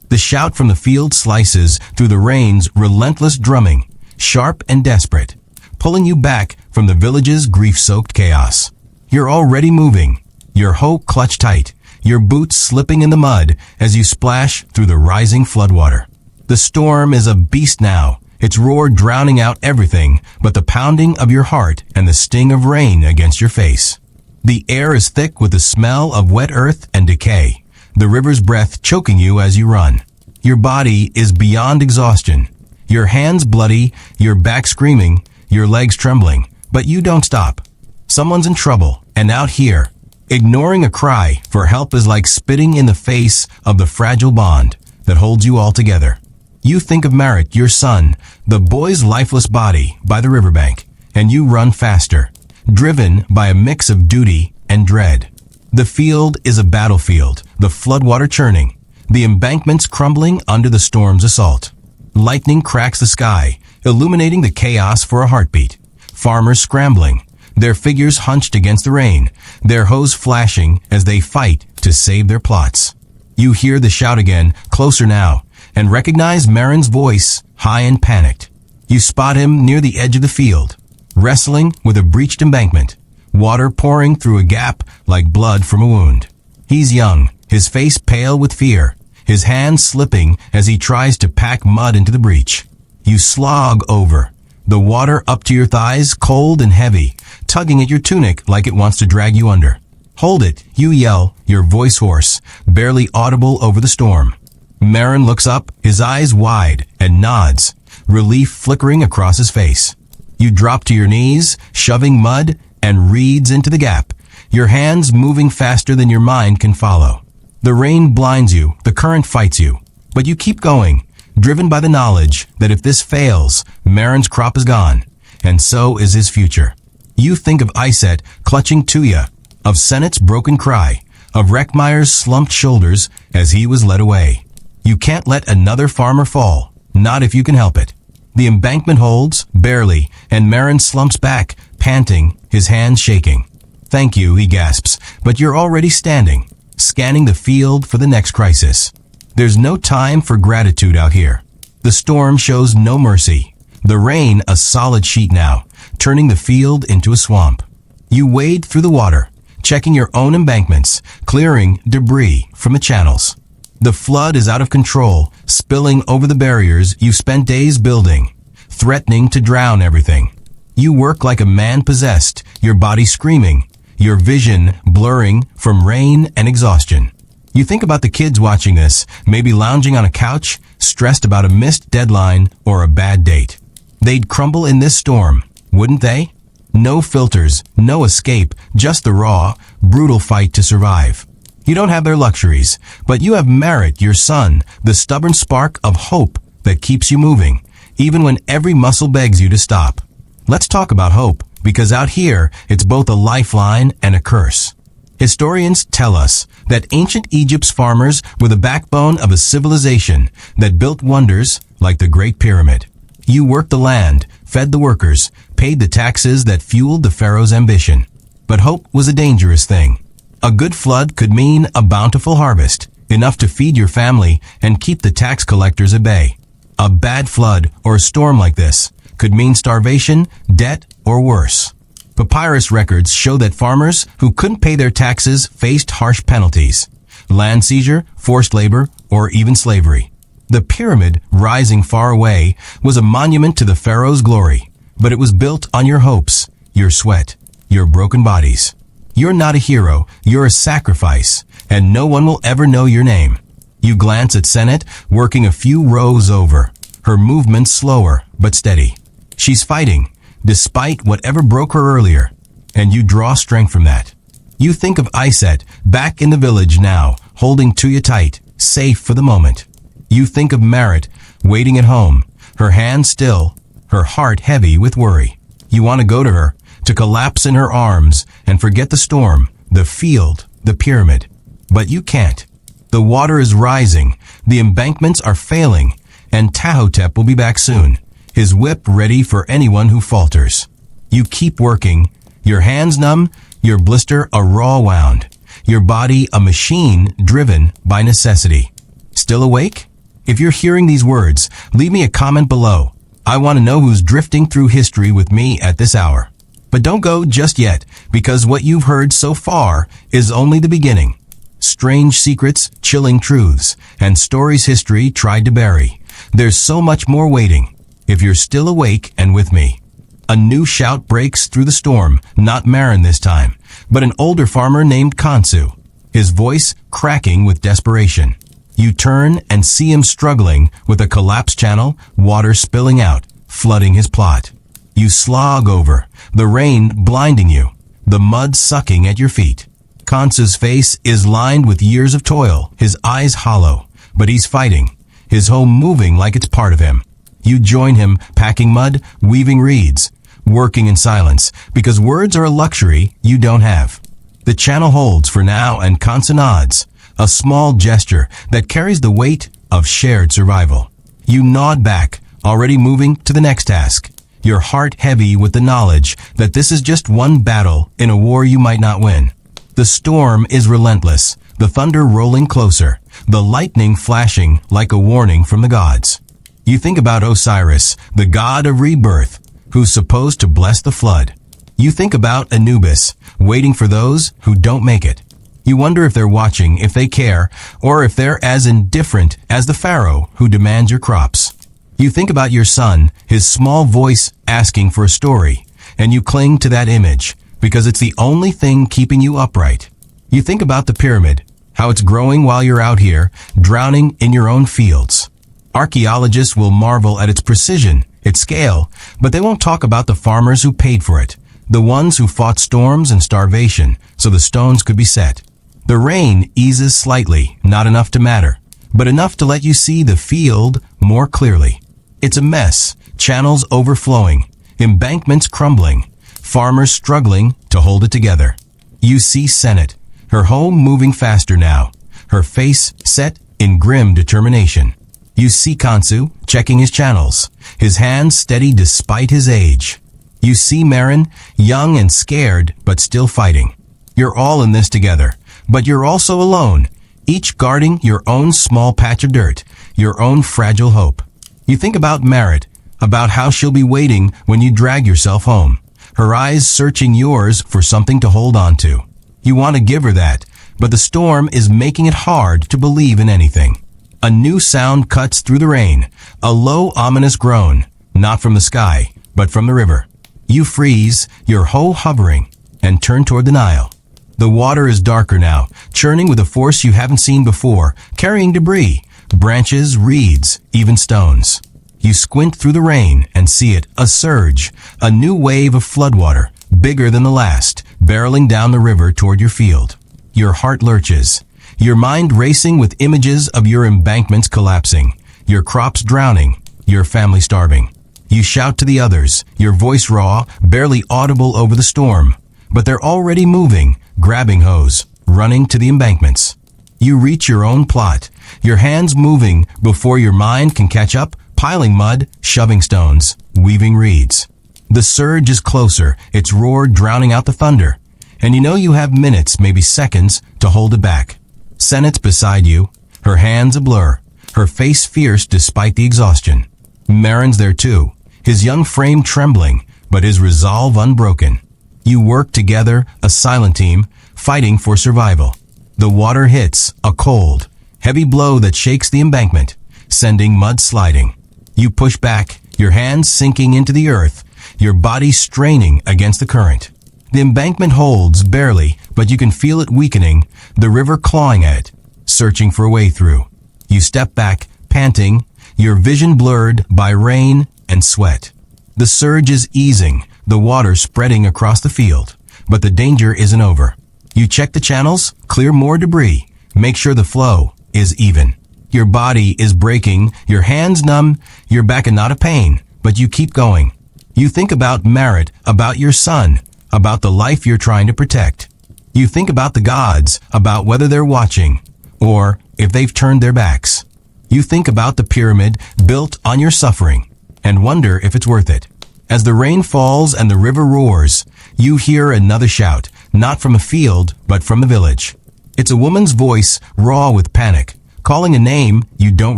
The shout from the field slices through the rain's relentless drumming, sharp and desperate, pulling you back from the village's grief-soaked chaos. You're already moving, your hoe clutched tight, your boots slipping in the mud as you splash through the rising floodwater. The storm is a beast now, its roar drowning out everything but the pounding of your heart and the sting of rain against your face. The air is thick with the smell of wet earth and decay, the river's breath choking you as you run. Your body is beyond exhaustion, your hands bloody, your back screaming, your legs trembling, but you don't stop. Someone's in trouble, and out here, ignoring a cry for help is like spitting in the face of the fragile bond that holds you all together. You think of Merit, your son, the boy's lifeless body by the riverbank, and you run faster, driven by a mix of duty and dread. The field is a battlefield, the floodwater churning, the embankments crumbling under the storm's assault. Lightning cracks the sky, illuminating the chaos for a heartbeat. Farmers scrambling, their figures hunched against the rain, their hoes flashing as they fight to save their plots. You hear the shout again, closer now, and recognize Marin's voice, high and panicked. You spot him near the edge of the field, wrestling with a breached embankment, water pouring through a gap like blood from a wound. He's young, his face pale with fear, his hands slipping as he tries to pack mud into the breach. You slog over, the water up to your thighs cold and heavy, tugging at your tunic like it wants to drag you under. Hold it, you yell, your voice hoarse, barely audible over the storm. Marin looks up, his eyes wide, and nods, relief flickering across his face. You drop to your knees, shoving mud and reeds into the gap, your hands moving faster than your mind can follow. The rain blinds you, the current fights you, but you keep going, driven by the knowledge that if this fails, Marin's crop is gone, and so is his future. You think of Iset clutching to you, of Sennett's broken cry, of Reckmeyer's slumped shoulders as he was led away. You can't let another farmer fall, not if you can help it. The embankment holds, barely, and Marin slumps back, panting, his hands shaking. Thank you, he gasps, but you're already standing, scanning the field for the next crisis. There's no time for gratitude out here. The storm shows no mercy. The rain a solid sheet now, turning the field into a swamp. You wade through the water, checking your own embankments, clearing debris from the channels. The flood is out of control, spilling over the barriers you've spent days building, threatening to drown everything. You work like a man possessed, your body screaming, your vision blurring from rain and exhaustion. You think about the kids watching this, maybe lounging on a couch, stressed about a missed deadline or a bad date. They'd crumble in this storm, wouldn't they? No filters, no escape, just the raw, brutal fight to survive. You don't have their luxuries, but you have Merritt, your son, the stubborn spark of hope that keeps you moving, even when every muscle begs you to stop. Let's talk about hope, because out here, it's both a lifeline and a curse. Historians tell us that ancient Egypt's farmers were the backbone of a civilization that built wonders like the Great Pyramid. You worked the land, fed the workers, paid the taxes that fueled the pharaoh's ambition. But hope was a dangerous thing. A good flood could mean a bountiful harvest, enough to feed your family and keep the tax collectors at bay. A bad flood or a storm like this could mean starvation, debt, or worse. Papyrus records show that farmers who couldn't pay their taxes faced harsh penalties: land seizure, forced labor, or even slavery. The pyramid, rising far away, was a monument to the pharaoh's glory, but it was built on your hopes, your sweat, your broken bodies. You're not a hero, you're a sacrifice, and no one will ever know your name. You glance at Sennett, working a few rows over, her movements slower but steady. She's fighting, despite whatever broke her earlier, and you draw strength from that. You think of Iset, back in the village now, holding to you tight, safe for the moment. You think of Merritt, waiting at home, her hands still, her heart heavy with worry. You want to go to her, to collapse in her arms and forget the storm, the field, the pyramid. But you can't. The water is rising, the embankments are failing, and Tahotep will be back soon, his whip ready for anyone who falters. You keep working, your hands numb, your blister a raw wound, your body a machine driven by necessity. Still awake? If you're hearing these words, leave me a comment below. I want to know who's drifting through history with me at this hour. But don't go just yet, because what you've heard so far is only the beginning. Strange secrets, chilling truths, and stories history tried to bury. There's so much more waiting, if you're still awake and with me. A new shout breaks through the storm, not Marin this time, but an older farmer named Kansu, his voice cracking with desperation. You turn and see him struggling with a collapsed channel, water spilling out, flooding his plot. You slog over, the rain blinding you, the mud sucking at your feet. Kansu's face is lined with years of toil, his eyes hollow, but he's fighting, his home moving like it's part of him. You join him, packing mud, weaving reeds, working in silence, because words are a luxury you don't have. The channel holds for now, and Kansu nods, a small gesture that carries the weight of shared survival. You nod back, already moving to the next task, your heart heavy with the knowledge that this is just one battle in a war you might not win. The storm is relentless, the thunder rolling closer, the lightning flashing like a warning from the gods. You think about Osiris, the god of rebirth, who's supposed to bless the flood. You think about Anubis, waiting for those who don't make it. You wonder if they're watching, if they care, or if they're as indifferent as the pharaoh who demands your crops. You think about your son, his small voice asking for a story, and you cling to that image because it's the only thing keeping you upright. You think about the pyramid, how it's growing while you're out here, drowning in your own fields. Archaeologists will marvel at its precision, its scale, but they won't talk about the farmers who paid for it, the ones who fought storms and starvation so the stones could be set. The rain eases slightly, not enough to matter, but enough to let you see the field more clearly. It's a mess, channels overflowing, embankments crumbling, farmers struggling to hold it together. You see Senate, her home moving faster now, her face set in grim determination. You see Kansu checking his channels, his hands steady despite his age. You see Marin, young and scared, but still fighting. You're all in this together, but you're also alone, each guarding your own small patch of dirt, your own fragile hope. You think about Marit, about how she'll be waiting when you drag yourself home, her eyes searching yours for something to hold on to. You want to give her that, but the storm is making it hard to believe in anything. A new sound cuts through the rain, a low, ominous groan, not from the sky, but from the river. You freeze, your hoe hovering, and turn toward the Nile. The water is darker now, churning with a force you haven't seen before, carrying debris, branches, reeds, even stones. You squint through the rain and see it, a surge, a new wave of floodwater, bigger than the last, barreling down the river toward your field. Your heart lurches, your mind racing with images of your embankments collapsing, your crops drowning, your family starving. You shout to the others, your voice raw, barely audible over the storm, but they're already moving, grabbing hose, running to the embankments. You reach your own plot, your hands moving before your mind can catch up, piling mud, shoving stones, weaving reeds. The surge is closer, its roar drowning out the thunder, and you know you have minutes, maybe seconds, to hold it back. Sennett's beside you, her hands a blur, her face fierce despite the exhaustion. Marin's there too, his young frame trembling, but his resolve unbroken. You work together, a silent team, fighting for survival. The water hits, a cold, heavy blow that shakes the embankment, sending mud sliding. You push back, your hands sinking into the earth, your body straining against the current. The embankment holds, barely, but you can feel it weakening, the river clawing at it, searching for a way through. You step back, panting, your vision blurred by rain and sweat. The surge is easing, the water spreading across the field, but the danger isn't over. You check the channels, clear more debris, make sure the flow is even. Your body is breaking, your hands numb, your back in not a pain, but you keep going. You think about Marit, about your son, about the life you're trying to protect. You think about the gods, about whether they're watching, or if they've turned their backs. You think about the pyramid built on your suffering, and wonder if it's worth it. As the rain falls and the river roars, you hear another shout, not from a field, but from the village. It's a woman's voice, raw with panic, calling a name you don't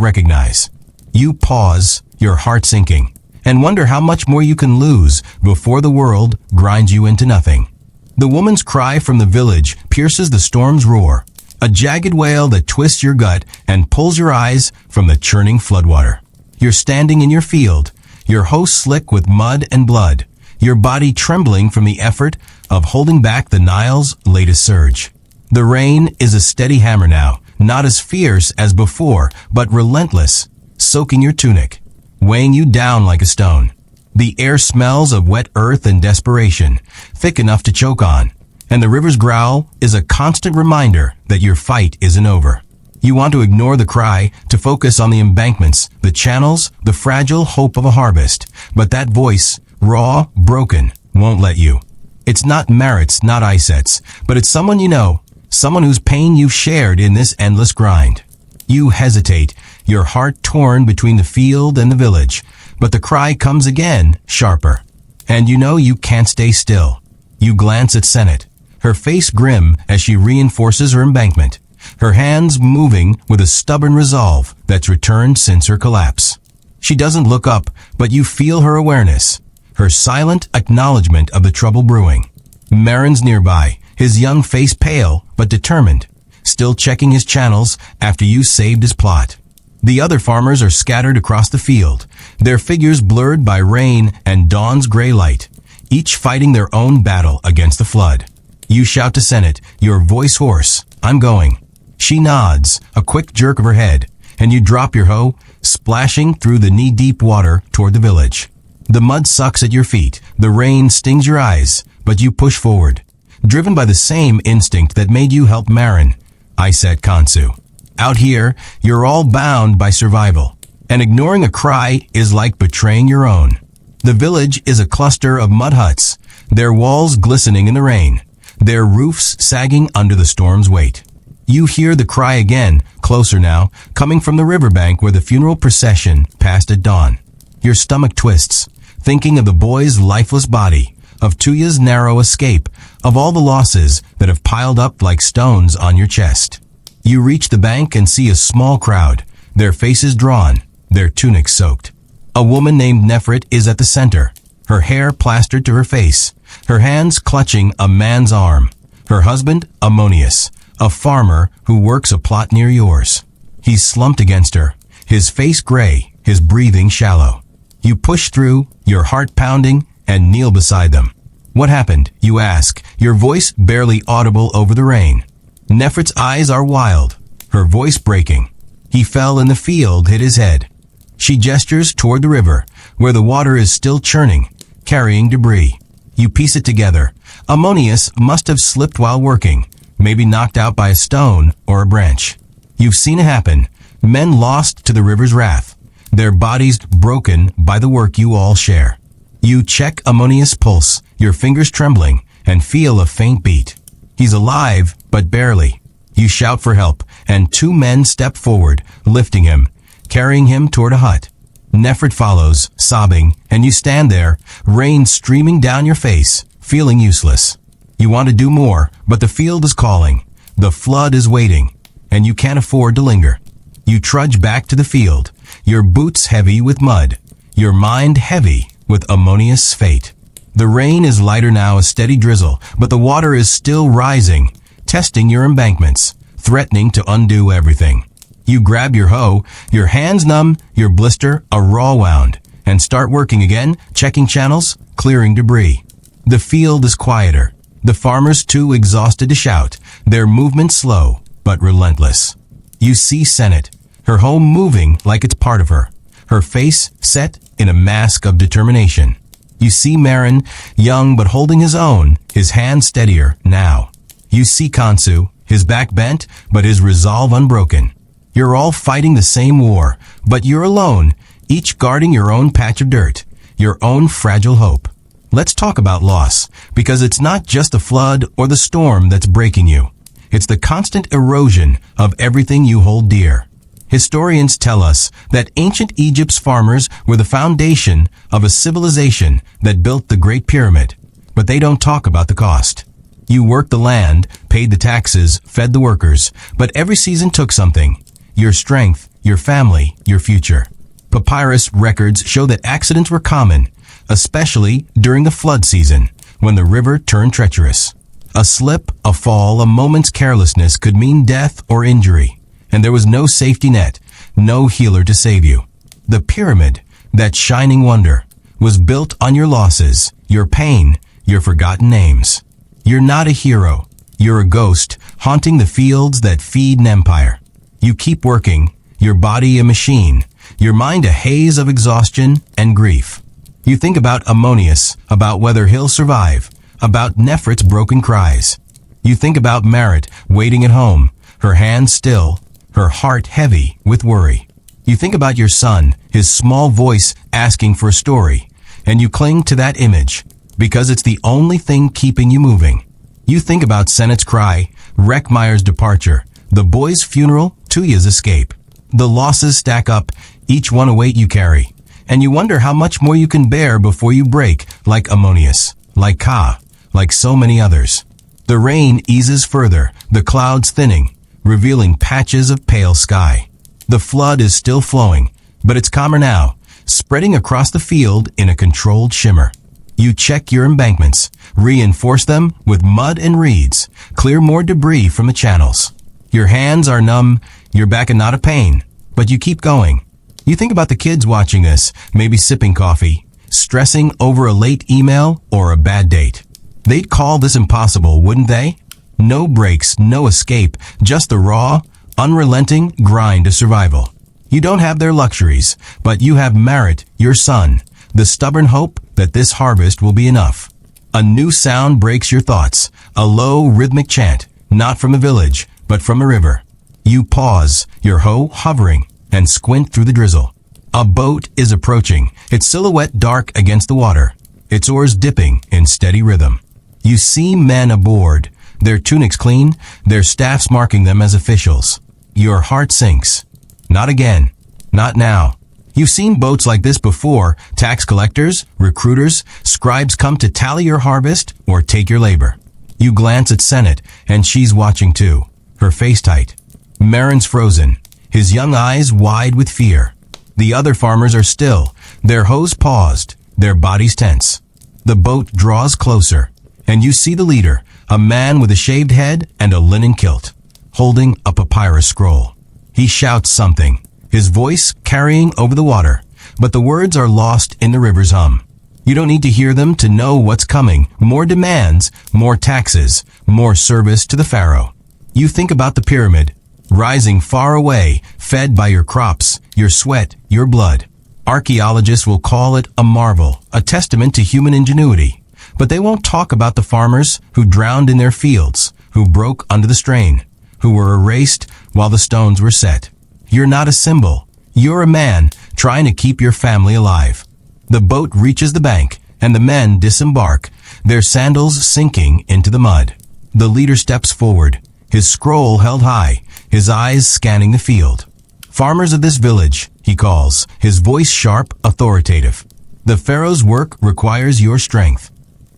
recognize. You pause, your heart sinking, and wonder how much more you can lose before the world grinds you into nothing. The woman's cry from the village pierces the storm's roar, a jagged wail that twists your gut and pulls your eyes from the churning floodwater. You're standing in your field, your hoe slick with mud and blood, your body trembling from the effort of holding back the Nile's latest surge. The rain is a steady hammer now, not as fierce as before, but relentless, soaking your tunic, weighing you down like a stone. The air smells of wet earth and desperation, thick enough to choke on, and the river's growl is a constant reminder that your fight isn't over. You want to ignore the cry, to focus on the embankments, the channels, the fragile hope of a harvest, but that voice, raw, broken, won't let you. It's not Marit's, not Iset's, but it's someone you know, someone whose pain you've shared in this endless grind. You hesitate, your heart torn between the field and the village, but the cry comes again, sharper. And you know you can't stay still. You glance at Sennet, her face grim as she reinforces her embankment, her hands moving with a stubborn resolve that's returned since her collapse. She doesn't look up, but you feel her awareness, her silent acknowledgement of the trouble brewing. Marin's nearby, his young face pale but determined, still checking his channels after you saved his plot. The other farmers are scattered across the field, their figures blurred by rain and dawn's gray light, each fighting their own battle against the flood. You shout to Senate, your voice hoarse, "I'm going." She nods, a quick jerk of her head, and you drop your hoe, splashing through the knee-deep water toward the village. The mud sucks at your feet, the rain stings your eyes, but you push forward, driven by the same instinct that made you help Marin, I said Kansu. Out here, you're all bound by survival, and ignoring a cry is like betraying your own. The village is a cluster of mud huts, their walls glistening in the rain, their roofs sagging under the storm's weight. You hear the cry again, closer now, coming from the riverbank where the funeral procession passed at dawn. Your stomach twists, thinking of the boy's lifeless body, of Tuya's narrow escape, of all the losses that have piled up like stones on your chest. You reach the bank and see a small crowd, their faces drawn, their tunics soaked. A woman named Nefrit is at the center, her hair plastered to her face, her hands clutching a man's arm. Her husband, Ammonius, a farmer who works a plot near yours. He's slumped against her, his face gray, his breathing shallow. You push through, your heart pounding, and kneel beside them. What happened, you ask, your voice barely audible over the rain. Nefrit's eyes are wild, her voice breaking. He fell in the field, hit his head. She gestures toward the river, where the water is still churning, carrying debris. You piece it together. Ammonius must have slipped while working, maybe knocked out by a stone or a branch. You've seen it happen. Men lost to the river's wrath, their bodies broken by the work you all share. You check Ammonius' pulse, your fingers trembling, and feel a faint beat. He's alive, but barely. You shout for help, and two men step forward, lifting him, carrying him toward a hut. Nefrit follows, sobbing, and you stand there, rain streaming down your face, feeling useless. You want to do more, but the field is calling. The flood is waiting, and you can't afford to linger. You trudge back to the field, your boots heavy with mud, your mind heavy with Ammonius' fate. The rain is lighter now, a steady drizzle, but the water is still rising, testing your embankments, threatening to undo everything. You grab your hoe, your hands numb, your blister a raw wound, and start working again, checking channels, clearing debris. The field is quieter, the farmers too exhausted to shout, their movement slow but relentless. You see Senate, her home moving like it's part of her, her face set in a mask of determination. You see Marin, young but holding his own, his hand steadier now. You see Kansu, his back bent, but his resolve unbroken. You're all fighting the same war, but you're alone, each guarding your own patch of dirt, your own fragile hope. Let's talk about loss, because it's not just the flood or the storm that's breaking you. It's the constant erosion of everything you hold dear. Historians tell us that ancient Egypt's farmers were the foundation of a civilization that built the Great Pyramid, but they don't talk about the cost. You worked the land, paid the taxes, fed the workers, but every season took something. Your strength, your family, your future. Papyrus records show that accidents were common, especially during the flood season, when the river turned treacherous. A slip, a fall, a moment's carelessness could mean death or injury. And there was no safety net, no healer to save you. The pyramid, that shining wonder, was built on your losses, your pain, your forgotten names. You're not a hero. You're a ghost, haunting the fields that feed an empire. You keep working, your body a machine, your mind a haze of exhaustion and grief. You think about Ammonius, about whether he'll survive, about Nefrit's broken cries. You think about Marit waiting at home, her hands still, her heart heavy with worry. You think about your son, his small voice asking for a story, and you cling to that image because it's the only thing keeping you moving. You think about Senate's cry, Reckmeyer's departure, the boy's funeral, Tuya's escape. The losses stack up, each one a weight you carry, and you wonder how much more you can bear before you break, like Ammonius, like Ka, like so many others. The rain eases further, the clouds thinning, revealing patches of pale sky. The flood is still flowing, but it's calmer now, spreading across the field in a controlled shimmer. You check your embankments, reinforce them with mud and reeds, clear more debris from the channels. Your hands are numb, your back in not a pain, but you keep going. You think about the kids watching this, maybe sipping coffee, stressing over a late email or a bad date. They'd call this impossible, wouldn't they? No breaks, no escape, just the raw, unrelenting grind of survival. You don't have their luxuries, but you have Merit, your son, the stubborn hope that this harvest will be enough. A new sound breaks your thoughts, a low rhythmic chant, not from a village, but from a river. You pause, your hoe hovering, and squint through the drizzle. A boat is approaching, its silhouette dark against the water, its oars dipping in steady rhythm. You see men aboard, their tunics clean, their staffs marking them as officials. Your heart sinks. Not again. Not now. You've seen boats like this before. Tax collectors, recruiters, scribes come to tally your harvest or take your labor. You glance at Senate, and she's watching too, her face tight. Marin's frozen, his young eyes wide with fear. The other farmers are still, their hoes paused, their bodies tense. The boat draws closer, and you see the leader, a man with a shaved head and a linen kilt, holding a papyrus scroll. He shouts something, his voice carrying over the water, but the words are lost in the river's hum. You don't need to hear them to know what's coming. More demands, more taxes, more service to the pharaoh. You think about the pyramid, rising far away, fed by your crops, your sweat, your blood. Archaeologists will call it a marvel, a testament to human ingenuity. But they won't talk about the farmers who drowned in their fields, who broke under the strain, who were erased while the stones were set. You're not a symbol. You're a man trying to keep your family alive. The boat reaches the bank, and the men disembark, their sandals sinking into the mud. The leader steps forward, his scroll held high, his eyes scanning the field. Farmers of this village, he calls, his voice sharp, authoritative. The pharaoh's work requires your strength.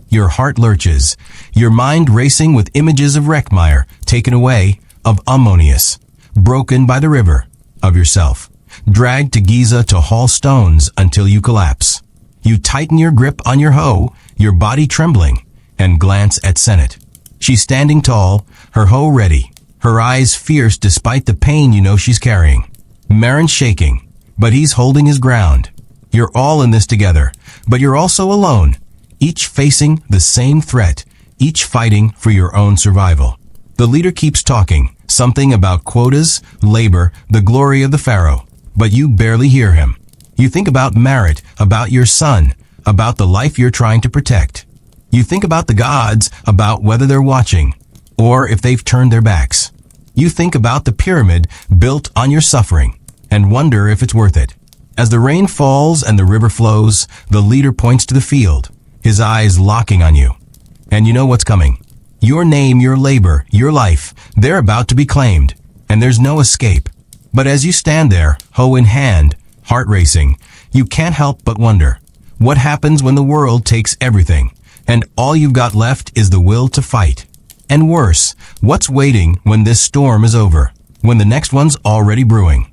Your heart lurches, your mind racing with images of Reckmeyer taken away, of Ammonius, broken by the river, of yourself, dragged to Giza to haul stones until you collapse. You tighten your grip on your hoe, your body trembling, and glance at Senate. She's standing tall, her hoe ready, her eyes fierce despite the pain you know she's carrying. Marin's shaking, but he's holding his ground. You're all in this together, but you're also alone, each facing the same threat, each fighting for your own survival. The leader keeps talking, something about quotas, labor, the glory of the pharaoh, but you barely hear him. You think about Merit, about your son, about the life you're trying to protect. You think about the gods, about whether they're watching, or if they've turned their backs. You think about the pyramid built on your suffering, and wonder if it's worth it. As the rain falls and the river flows, the leader points to the field, his eyes locking on you. And you know what's coming. Your name, your labor, your life, they're about to be claimed, and there's no escape. But as you stand there, hoe in hand, heart racing, you can't help but wonder, what happens when the world takes everything, and all you've got left is the will to fight? And worse, what's waiting when this storm is over, when the next one's already brewing?